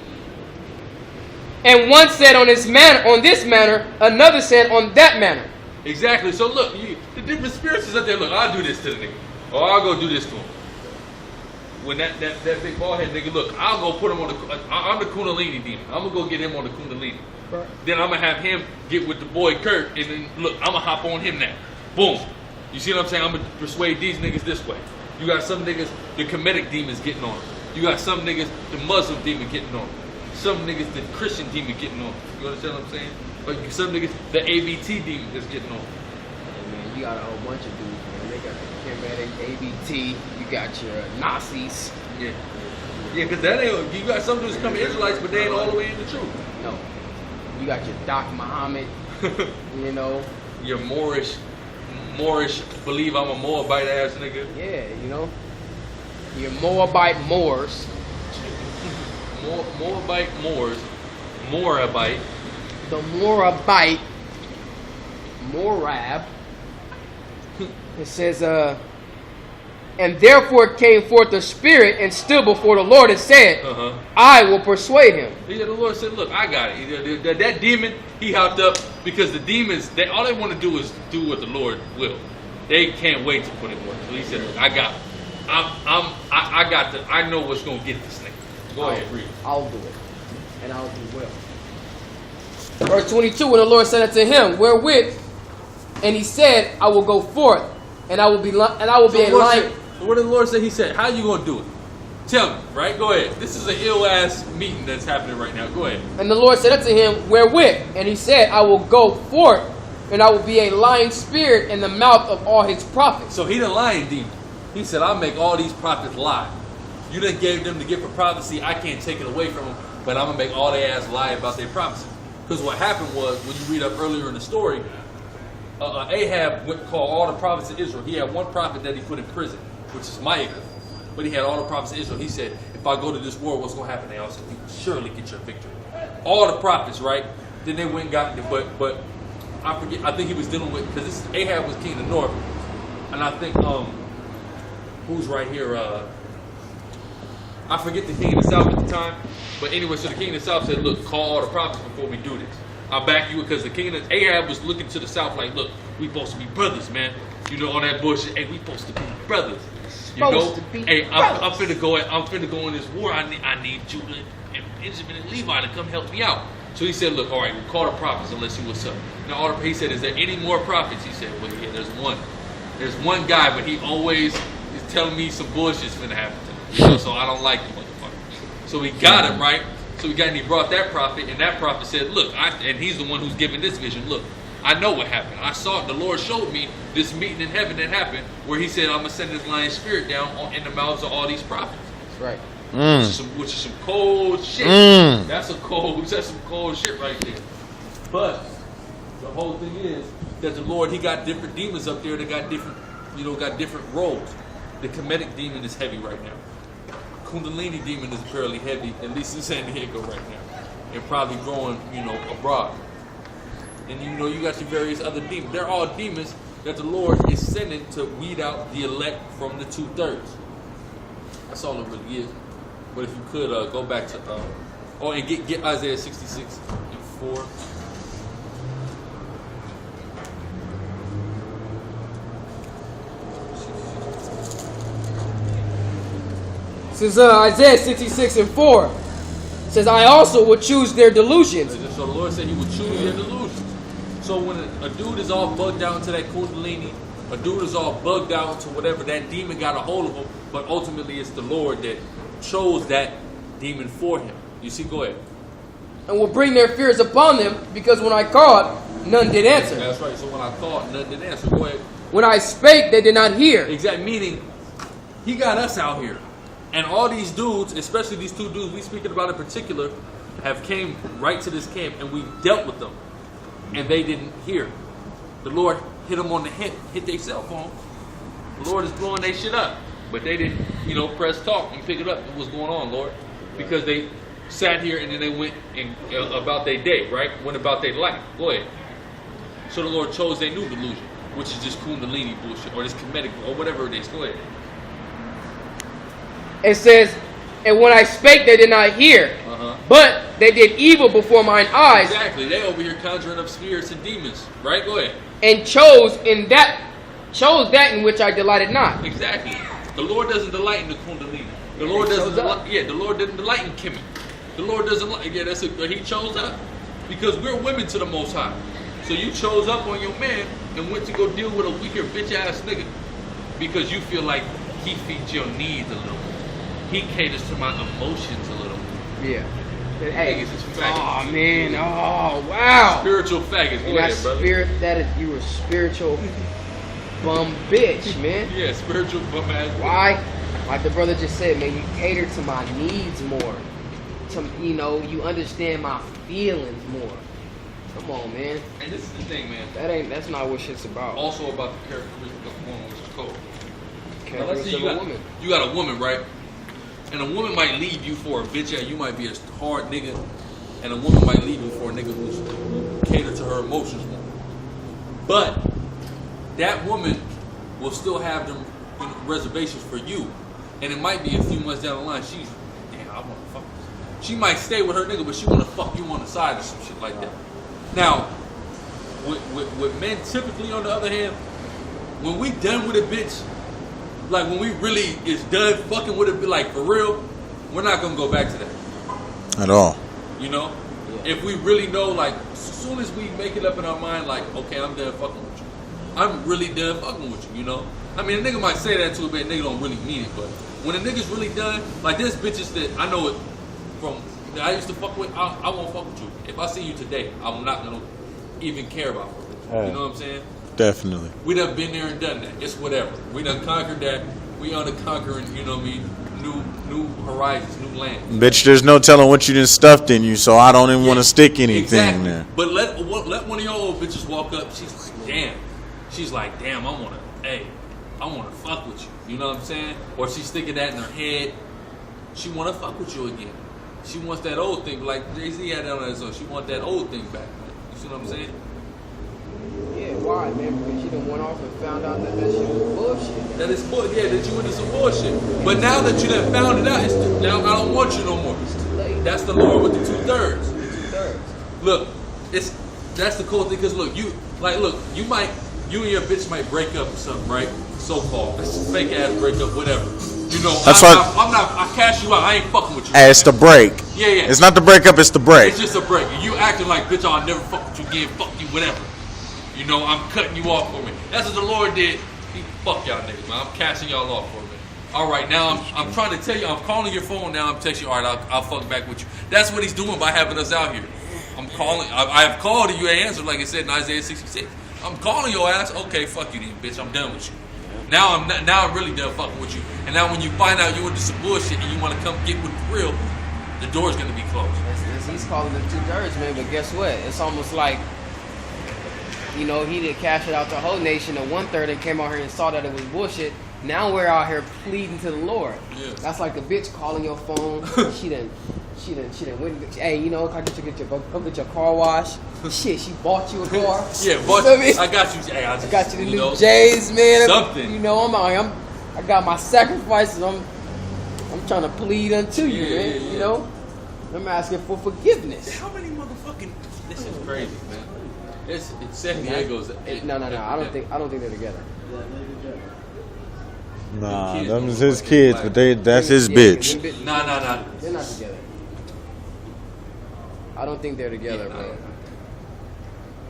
And one said on this manner, another said on that manner. Exactly. So look, the different spirits is up there. Look, I'll do this to the nigga, or I'll go do this to him. When that big bald head nigga, look, I'll go put him on I'm the Kundalini demon. I'm gonna go get him on the Kundalini. Right. Then I'm gonna have him get with the boy Kurt, and then look, I'm gonna hop on him now. Boom. You see what I'm saying? I'm gonna persuade these niggas this way. You got some niggas, the Kemetic demons getting on them. You got some niggas, the Muslim demon getting on them. some niggas the Christian demon getting on. You understand what I'm saying? Like some niggas the ABT demon is getting on. Hey, man, you got a whole bunch of dudes, man. They got the Kemetic, ABT, you got your Nazis. Yeah. Yeah, because that ain't, you got some dudes coming Israelites, but they ain't all the way in the truth. No. You got your Doc Muhammad, you know. Your Moorish, believe I'm a Moabite ass nigga. Yeah, you know. Your Moabite Moors. Moabite Moors. Moabite. The Moabite. Moab. It says, and therefore came forth the Spirit and stood before the Lord and said, I will persuade him. Yeah, the Lord said, look, I got it. That demon, he hopped up because the demons, all they want to do is do what the Lord will. They can't wait to put it in work. So he said, look, I got it. I got the, I know what's going to get this nigga. Go ahead, read. I'll do it. And I'll do well. Verse 22, when the Lord said unto him, wherewith? And he said, I will go forth, and I will be a lion. So what did the Lord say? He said, how you going to do it? Tell me, right? Go ahead. This is an ill-ass meeting that's happening right now. Go ahead. And the Lord said unto him, wherewith? And he said, I will go forth, and I will be a lying spirit in the mouth of all his prophets. So he the lying demon. He said, I'll make all these prophets lie. You done gave them the gift of prophecy. I can't take it away from them, but I'm going to make all their ass lie about their prophecy. Because what happened was, when you read up earlier in the story, Ahab called all the prophets of Israel. He had one prophet that he put in prison, which is Micah. But he had all the prophets of Israel. He said, if I go to this war, what's going to happen? They all said, we will surely get your victory. All the prophets, right? Then they went and got it. But I forget, I think he was dealing with, because Ahab was king of the north. And I think, who's right here? I forget the king of the south at the time. But anyway, so the king of the south said, look, call all the prophets before we do this. I'll back you because the king of Ahab was looking to the south like, look, we supposed to be brothers, man. You know, all that bullshit. Hey, we supposed to be brothers. You know, hey, I'm finna go in this war. I need Judah and Benjamin and Levi to come help me out. So he said, look, all right, we'll call the prophets and let's see what's up. Now, he said, is there any more prophets? He said, well, yeah, there's one. There's one guy, but he always is telling me some bullshit's finna happen to him. You know, so I don't like the motherfucker. So we got him, right? So we got him, he brought that prophet, and that prophet said, look, and he's the one who's giving this vision. Look, I know what happened. I saw it. The Lord showed me this meeting in heaven that happened where he said, I'm going to send this lion spirit down in the mouths of all these prophets. That's right. Which is some cold shit. That's some cold shit right there. But the whole thing is that the Lord, he got different demons up there that got different roles. The Kemetic demon is heavy right now. Kundalini demon is fairly heavy, at least in San Diego right now. And probably growing, abroad. And you got your various other demons. They're all demons that the Lord is sending to weed out the elect from the 2/3. That's all it really is. But if you could go back to and get Isaiah 66 and 4. Says Isaiah 66 and 4. Says, I also will choose their delusions. So the Lord said he would choose their delusions. So when a dude is all bugged out into that Kundalini, a dude is all bugged out to whatever, that demon got a hold of him, but ultimately it's the Lord that chose that demon for him. You see, go ahead. And will bring their fears upon them, because when I called, none did answer. That's right. So when I called, none did answer. Go ahead. When I spake, they did not hear. Exactly. Meaning, he got us out here. And all these dudes, especially these two dudes we speaking about in particular, have came right to this camp and we dealt with them. And they didn't hear. The Lord hit them on the head, hit their cell phone. The Lord is blowing their shit up. But they didn't, press talk and pick it up. What's going on, Lord? Because they sat here and then they went about their day, right? Went about their life. Go ahead. So the Lord chose their new delusion, which is just Kundalini bullshit, or this Kemetic, or whatever it is. Go ahead. It says, and when I spake, they did not hear. But they did evil before mine eyes. Exactly. They over here conjuring up spirits and demons. Right? Go ahead. And chose that in which I delighted not. Exactly. The Lord doesn't delight in the Kundalini. The Lord doesn't delight. Yeah, the Lord didn't delight in Kemet. The Lord doesn't like. Yeah, he chose up because we're women to the Most High. So you chose up on your man and went to go deal with a weaker bitch ass nigga because you feel like he feeds your needs a little bit. He caters to my emotions a little bit. Yeah. Hey, Niggas is faggots. oh man, oh wow. Spiritual faggots. Go And that ahead, brother. spirit, that is, you a spiritual bum bitch, man. Yeah, spiritual bum ass. Why? Like the brother just said, man, you cater to my needs more. To, you know, you understand my feelings more. Come on, man. And this is the thing, man. That's not what shit's about. Also about the characteristic of a woman, which is cold. Now, let's say Characteristics of a woman. you got a woman, right? And a woman might leave you for a bitch, and you might be a hard nigga. And a woman might leave you for a nigga who's catered to her emotions more. But that woman will still have them reservations for you. And it might be a few months down the line, she's, damn, I want to fuck. She might stay with her nigga, but she want to fuck you on the side or some shit like that. Now, with men typically, on the other hand, when we done with a bitch, like when we really is done fucking with it, like for real, we're not gonna go back to that. At all. You know? Yeah. If we really know, like, as soon as we make it up in our mind, like, okay, I'm done fucking with you. I'm really done fucking with you, you know? I mean, a nigga might say that to a bitch, nigga don't really mean it, but when a nigga's really done, like there's bitches that I know it from that I used to fuck with, I won't fuck with you. If I see you today, I'm not gonna even care about her. You know what I'm saying? Definitely. We done been there and done that. It's whatever. We done conquered that. We on the conquering, you know what I mean? New horizons, new land. Bitch, there's no telling what you done stuffed in you, so I don't even want to stick anything exactly. there. But let one of your old bitches walk up. She's like, damn. She's like, damn. I wanna fuck with you. You know what I'm saying? Or she's thinking that in her head. She wanna fuck with you again. She wants that old thing, like Jay-Z had that on that song. She want that old thing back. You see what I'm saying? Yeah, why, man? Because you done went off and found out that shit was bullshit. That is bullshit. Yeah, that you into some bullshit. But now that you done found it out, now I don't want you no more. It's too late. That's the Lord with the 2/3. 2/3. Look, that's the cool thing, because look, you and your bitch might break up or something, right? So-called. It's a fake ass breakup, whatever. You know, I cash you out. I ain't fucking with you. Hey, it's the break. Yeah. It's not the breakup, it's the break. It's just a break. You acting like, bitch, I'll never fuck with you again. Fuck you, whatever. You know, I'm cutting you off for me. That's what the Lord did. He fuck y'all niggas, man. I'm cashing y'all off for me. All right, now I'm trying to tell you. I'm calling your phone now. I'm texting you. All right, I'll fuck back with you. That's what he's doing by having us out here. I'm calling. I have called and you ain't answered, like it said in Isaiah 66. I'm calling your ass. Okay, fuck you then, bitch. I'm done with you. Now I'm really done fucking with you. And now when you find out you into some bullshit and you want to come get with the real, the door's gonna be closed. He's calling them 2/3, man. But guess what? It's almost like, you know, he did cash it out to the whole nation. The 1/3 and came out here and saw that it was bullshit. Now we're out here pleading to the Lord. Yeah. That's like a bitch calling your phone. she done went. Hey, you know, come get your car wash. Shit, she bought you a car. Yeah, but I got you. Hey, I got you the new J's, man. Something. You know, I'm out here. I got my sacrifices. I'm trying to plead unto you, man. Yeah. You know, I'm asking for forgiveness. How many motherfucking? This is crazy, man. It's San Diego's. No. I don't think they're together. Nah, them is his kids, but that's his bitch. Nah. They're not together. I don't think they're together, man.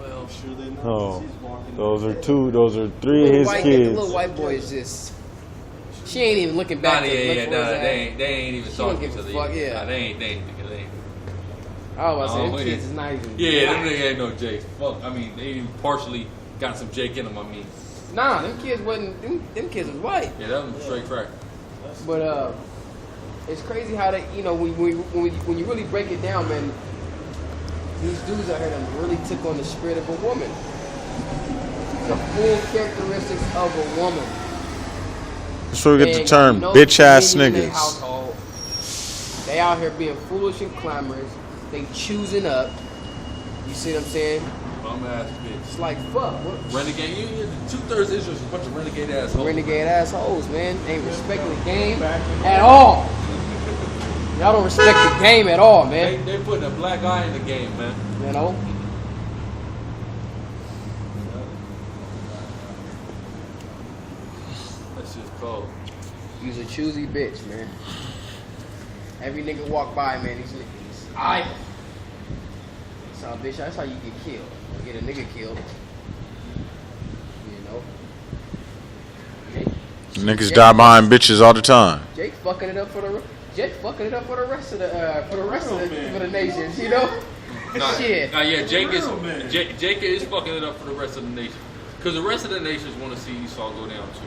Well, Sure they not. No, She's walking those are three of his The kids. little white boy is just. She ain't even looking back. they ain't even She talking don't to give each a other. fuck, yeah. Nah, they ain't together. I was saying, Oh, them yeah. kids is not even. Yeah, them niggas ain't no Jake. Fuck, I mean, they even partially got some Jake in them. I mean, Nah, them kids wasn't. Them kids was white. yeah, that was straight crack. But it's crazy how they, you know, when you really break it down, man. These dudes out here that really took on the spirit of a woman. The full characteristics of a woman. That's where we get the And, term you know, bitch ass men in their niggas. household, they out here being foolish and clamorous. They choosing up. You see what I'm saying? Bum ass bitch. It's like fuck. What? Renegade. You 2/3 is just a bunch of renegade assholes. Renegade assholes, man. Ain't respecting the game at all. Y'all don't respect the game at all, man. They putting a black eye in the game, man. You know? That's just cold. You's a choosy bitch, man. Every nigga walk by, man, he's idle. So, bitch, that's how you get killed. You get a nigga killed. You know? Niggas die behind bitches all the time. Jake fucking it up for the Jet fucking it up for the rest of the nations, you know? Shit. Nah, yeah, Jake is fucking it up for the rest of the nation. Because the rest of the nations want to see Esau go down too.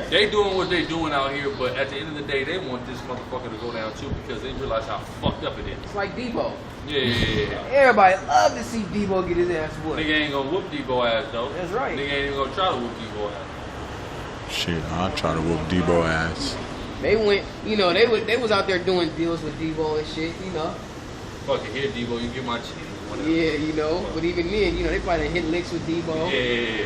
They doing what they doing out here, but at the end of the day, they want this motherfucker to go down too because they realize how fucked up it is. It's like Debo. Yeah. Everybody love to see Debo get his ass whooped. Nigga ain't gonna whoop Debo ass though. That's right. Nigga ain't even gonna try to whoop Debo ass. Shit, I'll try to whoop Debo ass. They went, you know, they was out there doing deals with Debo and shit, you know. Fuck it, here Debo, you get my cheese. Whatever. Yeah, you know. But even then, you know, they probably hit licks with Debo. Yeah.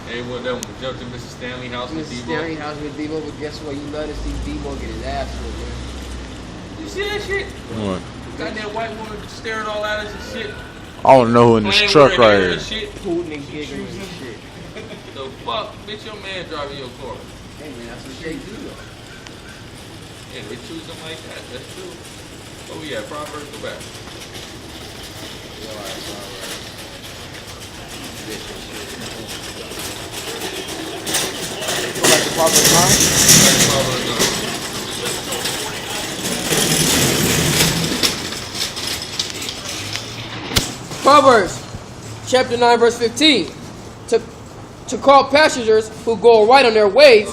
They went them jumped to Mrs. Stanley house with Mrs. Debo. Stanley house with Debo, but guess what? You love to see Debo get his ass whooped, man. You see that shit? What? Got that white woman staring all at us and shit. I don't know who in this Playing truck with her hair right and here. shit. Hooting and giggling and shit. The fuck? Bitch, your man driving your car. Hey, man, that's what they do, though. Yeah, they choose something like that. That's true. Oh, yeah, Proverbs, go back. Go back to Proverbs 9. Proverbs 9. Proverbs chapter 9, verse 15. To call passengers who go right on their ways,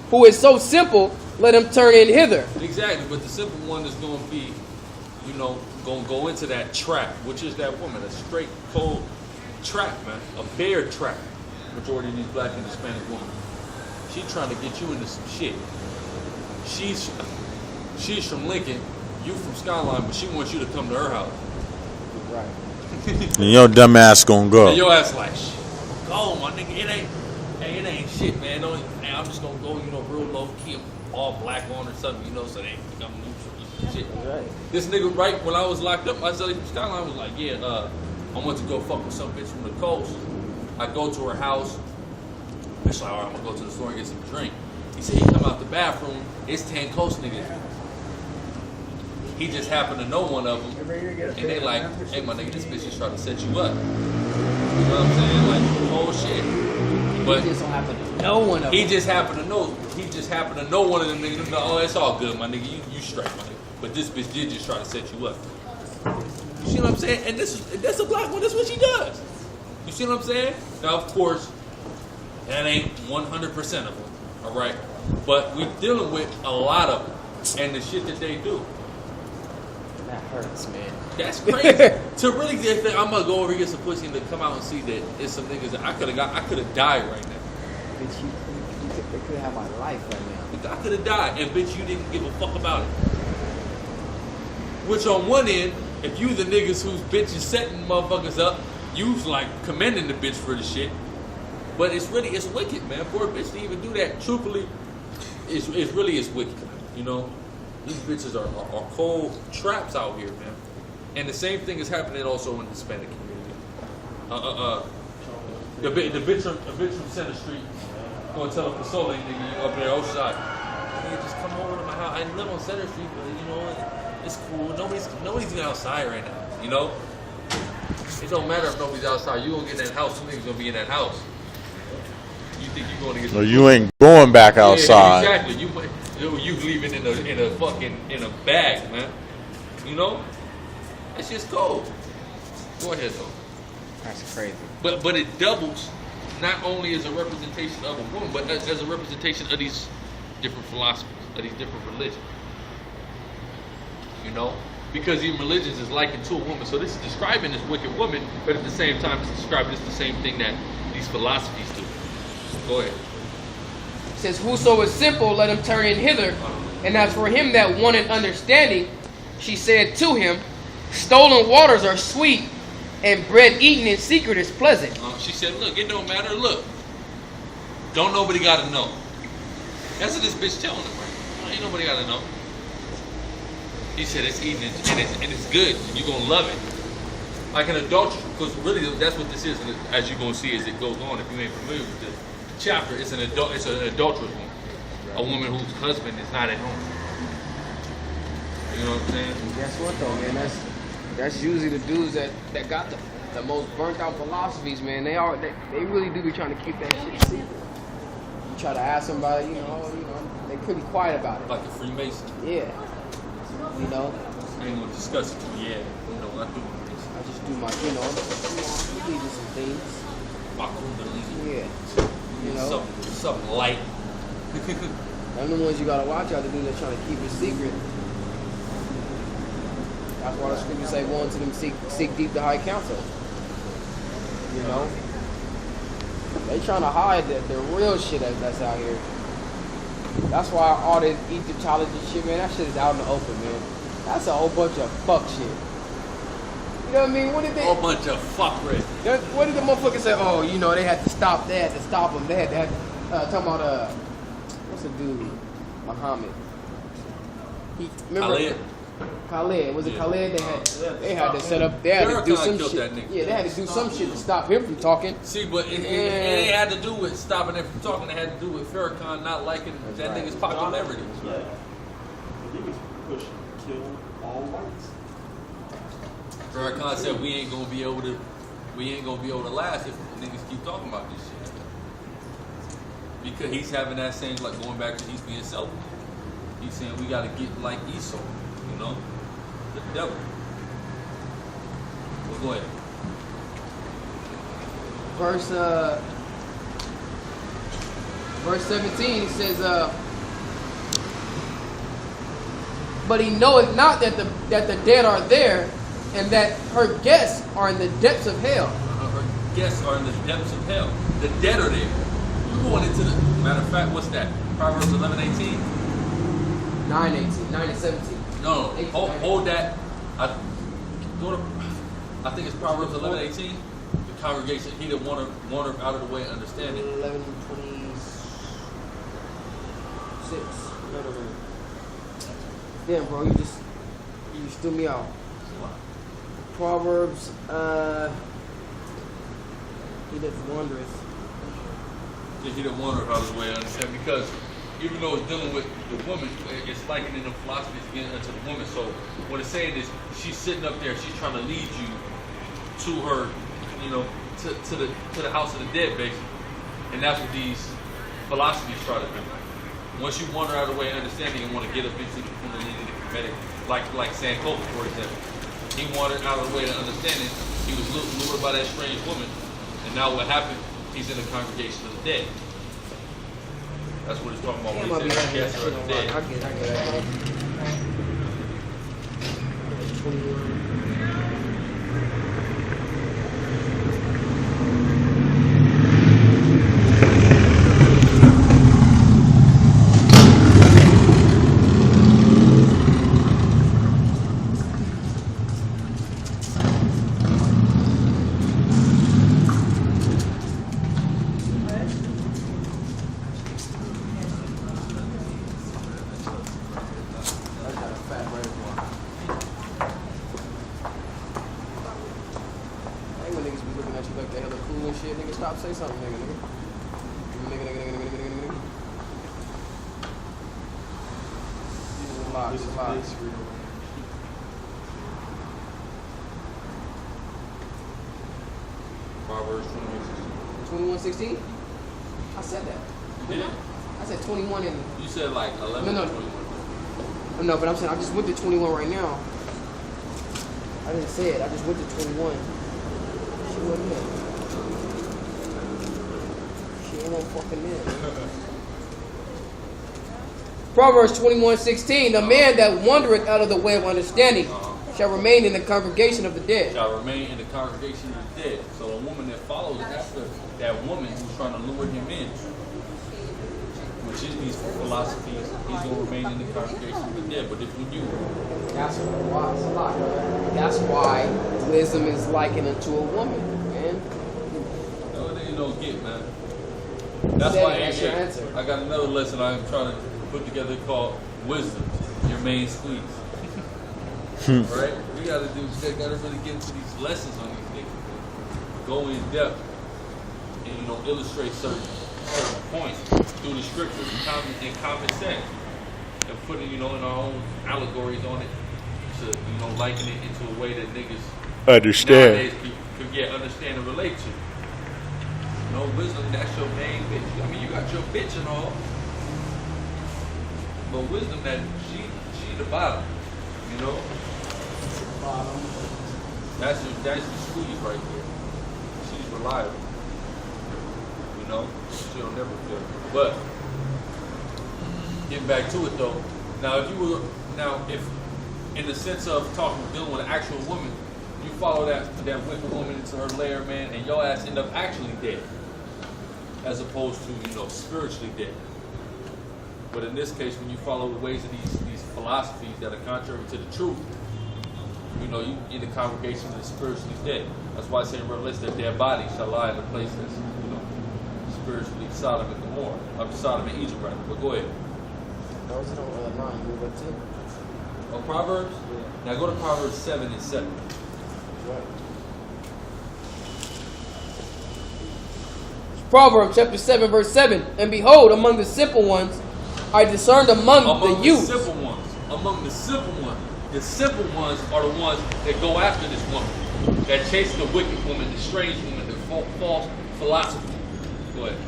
who is so simple, let him turn in hither. Exactly, but the simple one is going to be, you know, going to go into that trap, which is that woman, a straight, cold trap, man. A bear trap. Majority of these black and Hispanic women. She trying to get you into some shit. She's from Lincoln, you from Skyline, but she wants you to come to her house. Right. And your dumb ass gonna go. And your ass like, shit, go, my nigga. It ain't shit, man. Hey, I'm just gonna go, you know, real low key, all black on or something, you know, so they think I'm neutral. Shit. Right. This nigga, right when I was locked up, my son from Skyline was like, yeah, I went to go fuck with some bitch from the coast. I go to her house. Bitch like, all right, I'm gonna go to the store and get some drink. He said he come out the bathroom. It's 10 coast niggas. He just happened to know one of them, and they like, hey, my nigga, this bitch just trying to set you up. You know what I'm saying? Like, oh shit. But He just don't happen to know one of them. he just happened to know one of them niggas. Oh, it's all good, my nigga. You straight, my nigga. But this bitch did just try to set you up. You see what I'm saying? And that's a black one. That's what she does. You see what I'm saying? Now, of course, that ain't 100% of them. All right, but we dealing with a lot of them and the shit that they do. That hurts, man. That's crazy. To really get that, I'm gonna go over here get some pussy and to come out and see that it's some niggas that I could have died right now. Bitch, they could have my life right now. I could have died, and bitch, you didn't give a fuck about it. Which on one end, if you the niggas whose bitch is setting motherfuckers up, you's like commending the bitch for the shit. But it's wicked, man. For a bitch to even do that, truthfully, it's wicked. You know, these bitches are cold traps out here, man. And the same thing is happening also in the Hispanic community. The bitch from Center Street gonna tell a Pasola nigga you up there Oceanside. Nigga, just come over to my house. I live on Center Street, but you know it's cool. Nobody's even outside right now. You know, it don't matter if nobody's outside. You gonna get in that house. Some niggas gonna be in that house. You think you gonna get? No, you ain't going back outside. Yeah, exactly. You leaving in a bag, man. You know, it's just cold. Go ahead though. That's crazy. But it doubles not only as a representation of a woman, but as a representation of these different philosophies, of these different religions. You know, because even religions is likened to a woman. So this is describing this wicked woman, but at the same time, it's describing the same thing that these philosophies do. Go ahead. It says, whoso is simple, let him turn in hither. And as for him that wanted understanding, she said to him, stolen waters are sweet, and bread eaten in secret is pleasant. She said, look, it don't matter. Look, don't nobody got to know. That's what this bitch telling him, right? Ain't nobody got to know. He said it's eaten and it's good. You're going to love it. Like an adulteress, because really that's what this is. And as you're going to see as it goes on, if you ain't familiar with this chapter, it's an adulterous woman. A woman whose husband is not at home. You know what I'm saying? And guess what though, man? That's usually the dudes that got the most burnt out philosophies, man. They really do be trying to keep that shit secret. You try to ask somebody, you know, they pretty quiet about it. Like a Freemason. Yeah. You know, I ain't gonna discuss it yet. You know, I do this. I just do my, you know, I believe in some things. Yeah. You know, something light. them the ones you gotta watch out. The dudes that trying to keep it secret. That's why the scriptures say, "Woe unto them seek deep the high counsel." You know, they trying to hide the real shit that's out here. That's why all this Egyptology shit, man, that shit is out in the open, man. That's a whole bunch of fuck shit. You know what I mean? What did they? A whole bunch of fuckery. What did the motherfuckers say? Oh, you know, they had to stop. They had to stop them. They had to talking about what's the dude? Muhammad. Remember? Khaled. Was it Khaled? They had to set up. They had to do some shit. Yeah, they had to do some shit to stop him from talking. See, but it ain't had to do with stopping him from talking. It had to do with Farrakhan not liking that nigga's popularity. Yeah. He was pushing to kill all whites. Farrakhan said we ain't gonna be able to last if niggas keep talking about this shit. Because he's having that same, like, going back to he's being selfish. He's saying we gotta get like Esau, you know, the devil. Well, go ahead. Verse 17 says, but he knoweth not that the dead are there, and that her guests are in the depths of hell. Her guests are in the depths of hell. The dead are there. We're going into the matter of fact, what's that? Proverbs 11:18? 9:18, 9 and 17. No, hold that. I think it's Proverbs 11:18. The congregation, he that wander out of the way, understanding. 11:26. Damn, bro, you threw me out. Proverbs, he that wandereth. Yeah, he that wander out of the way, understand, because even though it's dealing with the woman, it's likening the philosophies again unto the woman. So what it's saying is she's sitting up there, she's trying to lead you to her, you know, to the house of the dead, basically. And that's what these philosophies try to do. Once you wander out of the way understanding and want to get up into the Kundalini, the Kemetic, like Sankofa, for example. He wandered out of the way to understanding. He was lured by that strange woman. And now what happened? He's in the congregation of the dead. That's what he's talking about when he says guests are of the dead. I get it. Say something, nigga. This is a lot. Proverbs 21:16. I said that. You did? I said 21 and. You said like 11 No. or 21. No, but I'm saying I just went to 21 right now. I didn't say it. I just went to 21. She wasn't there. She ain't no fucking there. Proverbs 21:16. The man that wandereth out of the way of understanding shall remain in the congregation of the dead. Shall remain in the congregation of the dead. So a woman that follows after that woman who's trying to lure him in, which is these philosophies, he's going to remain in the congregation of the dead. But if when you... That's why wisdom is likened unto a woman, man. No, it ain't no get, man. That's why that's your answer. I got another lesson I'm trying to put together called Wisdom, your main squeeze. Right? We gotta really get into these lessons on these things. Go in depth and illustrate certain points through the scriptures and common sense. And putting, in our own allegories on it to, liken it into a way that niggas understand. Nowadays could understand and relate to. Wisdom, that's your main bitch. I mean, you got your bitch and all. But wisdom, that she the bottom. You know? That's your squeeze right there. She's reliable. You know? She'll never fail. But getting back to it though, if in the sense of dealing with an actual woman, you follow that wicked woman into her lair, man, and your ass end up actually dead. As opposed to, spiritually dead. But in this case, when you follow the ways of these philosophies that are contrary to the truth, you in the congregation is spiritually dead. That's why I say in Revelation that their bodies shall lie in the place that's, spiritually Sodom and Gomorrah. Sodom and Egypt, rather. But go ahead. Those are the line. Move up to. Oh, Proverbs? Yeah. Now go to Proverbs 7 and 7. Right. Proverbs chapter 7, verse 7. And behold, among the simple ones, I discerned among the youths. Among the simple ones. The simple ones are the ones that go after this woman, that chase the wicked woman, the strange woman, the false philosophy. Go ahead.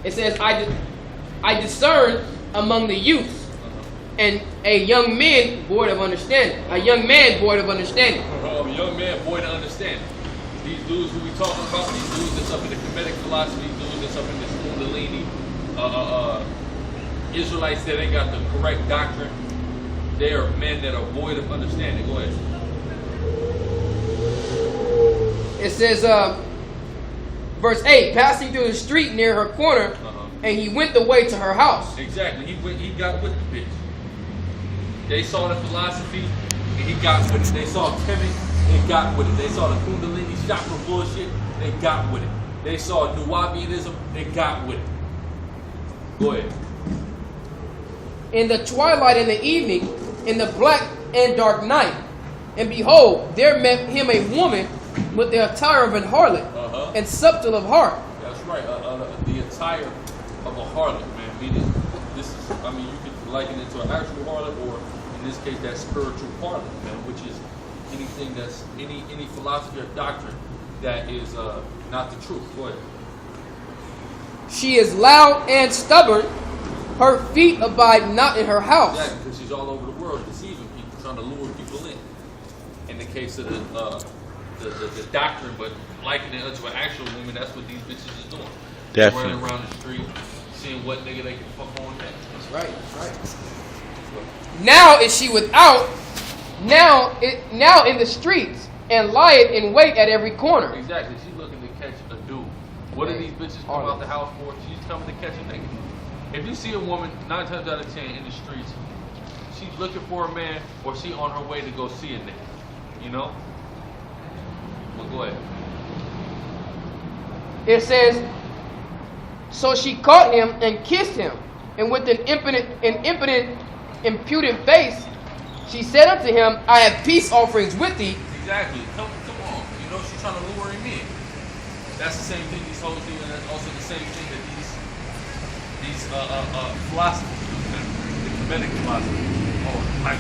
It says, I discerned among the youths, and a young man void of understanding. A young man void of understanding. A young man void of understanding. These dudes who we talking about, these dudes that's up in the Kemetic philosophy, these dudes that's up in this Kundalini, Israelites that ain't got the correct doctrine, they are men that are void of understanding. Go ahead. It says, verse 8, passing through the street near her corner, and he went the way to her house. Exactly. He got with the bitch. They saw the philosophy, and he got with it. They saw Kemet, they got with it. They saw the Kundalini chakra bullshit, they got with it. They saw Nuwabianism, they got with it. Go ahead. In the twilight and the evening, in the black and dark night, and behold, there met him a woman with the attire of an harlot and subtle of heart. That's right. The attire of a harlot, man. Meaning, you could liken it to an actual harlot, or in this case, that spiritual harlot, man, which is anything that's any philosophy or doctrine that is not the truth. Go ahead. She is loud and stubborn. Her feet abide not in her house. Exactly, because she's all over the world deceiving people, trying to lure people in. In the case of the doctrine, but likening it to an actual woman, that's what these bitches is doing. Definitely. Running around the street, seeing what nigga they can fuck on next. That's right. That's right. Now is she without, now in the streets, and lieth in wait at every corner. Exactly. She's looking to catch a dude. What do these bitches come out the house for? She's coming to catch a nigga. If you see a woman 9 times out of 10 in the streets, she's looking for a man, or she on her way to go see a nigga. Well, go ahead. It says, so she caught him and kissed him, and with an impotent, impudent face, she said unto him, I have peace offerings with thee. Exactly. Come on. She's trying to lure him in. That's the same thing these hoes do, and that's also the same thing that these philosophers do. The Kemetic philosophy. Oh, like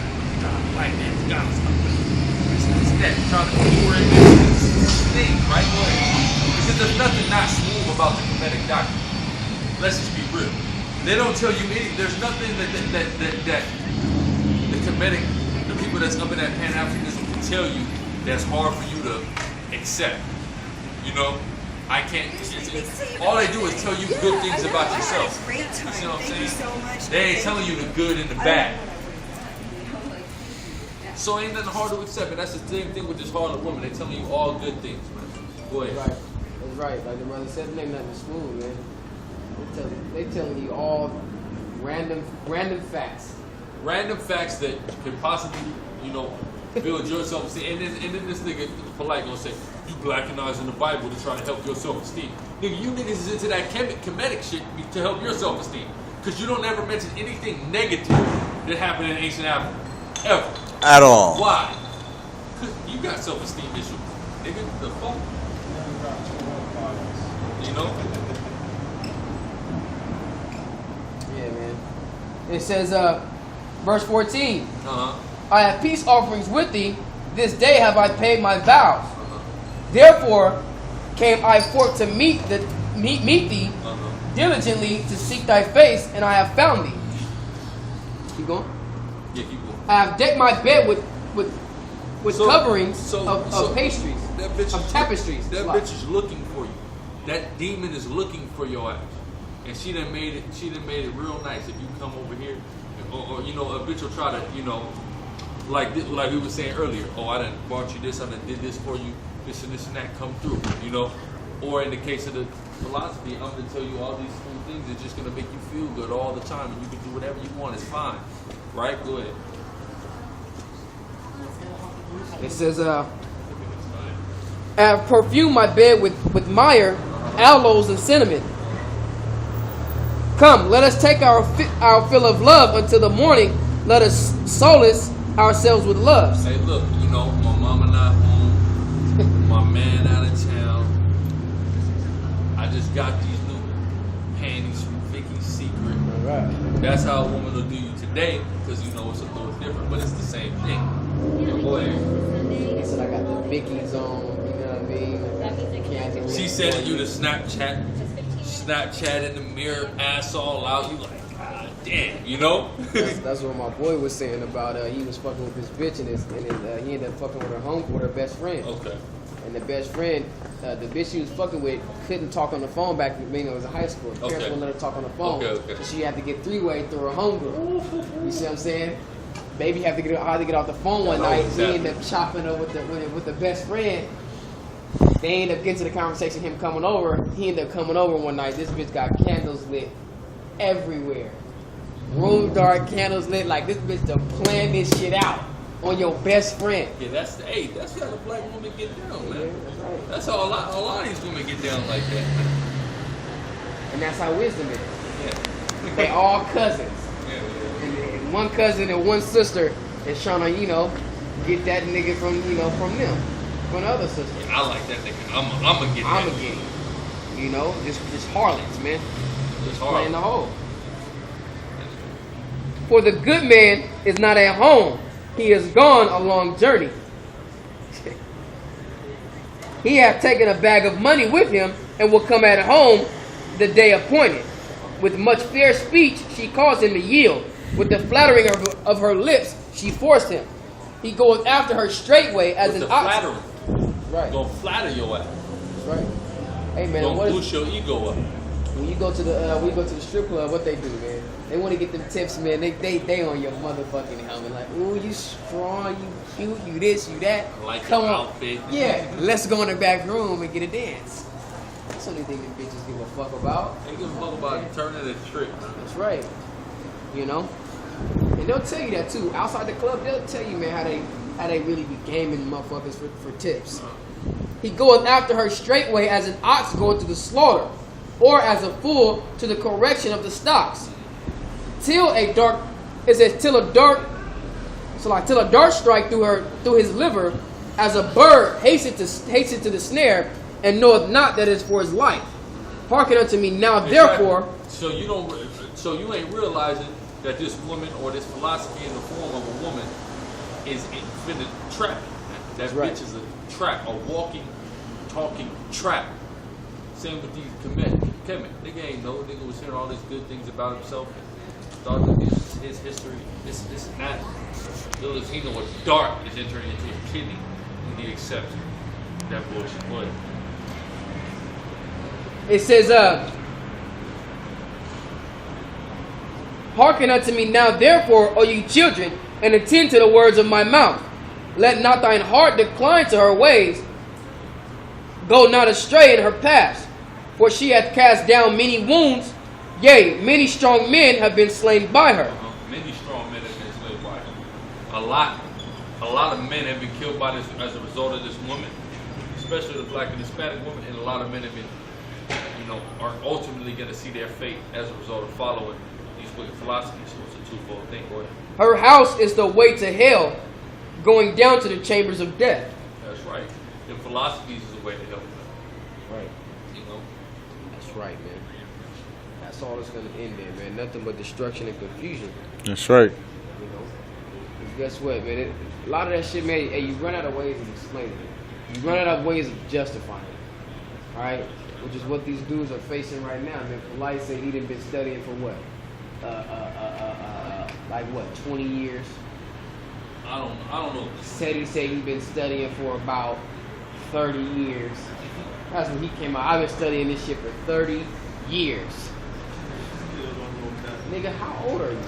that, God, it's that. Trying to lure him into this thing, right? Go ahead. Because there's nothing not smooth about the Kemetic doctrine. Let's just be real. They don't tell you anything. There's nothing that the Kemetic, the people that's up in that Pan-Africanism can tell you that's hard for you to accept. I can't. All they do is tell you good things about yourself. You see what I'm saying? They ain't telling you the good and the bad. So ain't nothing hard to accept. And that's the same thing with this harlot woman. They telling you all good things, man. Go ahead. Right. That's right. Like the brother said, it ain't nothing smooth, man. They telling you all random facts. Random facts that can possibly, build your self-esteem. And then this nigga polite gonna say, you blackenizing the Bible to try to help your self-esteem. Nigga, you niggas is into that Kemetic shit to help your self-esteem. Because you don't ever mention anything negative that happened in ancient Africa. Ever. At all. Why? Because you got self-esteem issues. Nigga, the fuck? Yeah, man. It says, verse 14. Uh-huh. I have peace offerings with thee. This day have I paid my vows. Therefore came I forth to meet thee diligently to seek thy face, and I have found thee. Keep going. Yeah, keep going. I have decked my bed with So- coverings so- of so pastries, That bitch of is, tapestries. That Like, bitch is looking for you. That demon is looking for your ass, and she done made it. She done made it real nice. If you come over here, or you know, a bitch will try to, you know, like we were saying earlier. Oh, I done bought you this. I done did this for you. This and that come through. You know, or in the case of the philosophy, I'm gonna tell you all these cool things that's just gonna make you feel good all the time, and you can do whatever you want. It's fine, right? Go ahead. it says, I have perfumed my bed with myrrh, aloes, and cinnamon. Come, let us take our fill of love until the morning. Let us solace ourselves with loves. Hey, look, you know, my mama not home, my man out of town. I just got these new panties from Vicky's Secret. All right. That's how a woman will do you today, because you know it's a little different, but it's the same thing. Go ahead. He said I got the Vickies on, you know what I mean? Can't She sending you the Snapchat in the mirror, ass all out. You like, God damn, you know? That's what my boy was saying about he was fucking with this bitch and he ended up fucking with her best friend. Okay. And the best friend, the bitch she was fucking with couldn't talk on the phone back when it was in high school. The parents Okay. wouldn't let her talk on the phone. Okay. So she had to get three-way through her homegirl. You see what I'm saying? Baby had to get off the phone one night. He ended up chopping her with the best friend. They ended up getting to the conversation, him coming over. He ended up coming over one night. This bitch got candles lit everywhere. Room dark, candles lit. Like, this bitch done planned this shit out on your best friend. Yeah, that's how the black woman get down, man. Yeah, that's right. That's how a lot of these women get down like that, man. And that's how wisdom is. Yeah. They all cousins. Yeah. And one cousin and one sister is trying to, you know, get that nigga from, you know, from them. From the other sister. Yeah, I like that nigga. I'm gonna get that. I'ma get him. You know, just harlots, man. Just Playing the hard. hole. For the good man is not at home. He is gone a long journey. He hath taken a bag of money with him and will come at home the day appointed. With much fair speech she caused him to yield. With the flattering of her lips she forced him. He goeth after her straightway as With an the ox. flattering. Right, Gonna flatter your ass. right. Hey man, Gonna what is, boost your ego up. when you go to the strip club, what they do, man? They want to get them tips, man. They on your motherfucking helmet, like, ooh, you strong, you cute, you this, you that. I like Come your on, outfit. yeah. Let's go in the back room and get a dance. That's the only thing them bitches give a fuck about. Ain't give a fuck about turning a trick, man. That's right. You know, and they'll tell you that too. Outside the club, they'll tell you, man, how they really be gaming motherfuckers for tips. He goeth after her straightway as an ox goeth to the slaughter, or as a fool to the correction of the stocks. Till a dart strike through his liver, as a bird hasteth to the snare, and knoweth not that it is for his life. Hearken unto me now, therefore. So you ain't realizing that this woman or this philosophy in the form of a woman is finna trap you. That right. bitch is a trap, a walking, talking trap. Same with these Kemet. Nigga ain't know. Nigga was hearing all these good things about himself. Thought that this is his history. This and that. Little does he know what dark is entering into his kidney when he accepts that bullshit. What? It says, hearken unto me now, therefore, O ye children, and attend to the words of my mouth. Let not thine heart decline to her ways. Go not astray in her paths. For she hath cast down many wounds. Yea, many strong men have been slain by her. Many strong men have been slain by her. A lot of men have been killed by this as a result of this woman, especially the black and Hispanic woman, and a lot of men have been, are ultimately going to see their fate as a result of following these wicked philosophies. So it's a twofold thing. Go ahead. Her house is the way to hell, going down to the chambers of death. That's right. The philosophies is a way to help. Right. That's right, man. That's all that's going to end there, man. Nothing but destruction and confusion. That's right. You know, 'cause guess what, man? A lot of that shit, man. Hey, you run out of ways of explaining it. You run out of ways of justifying it. All right, which is what these dudes are facing right now. Man, Polite said he done been studying for what? like what, 20 years. I don't know. He said he's been studying for about 30 years. That's when he came out. I've been studying this shit for 30 years. Still don't know that. Nigga, how old are you?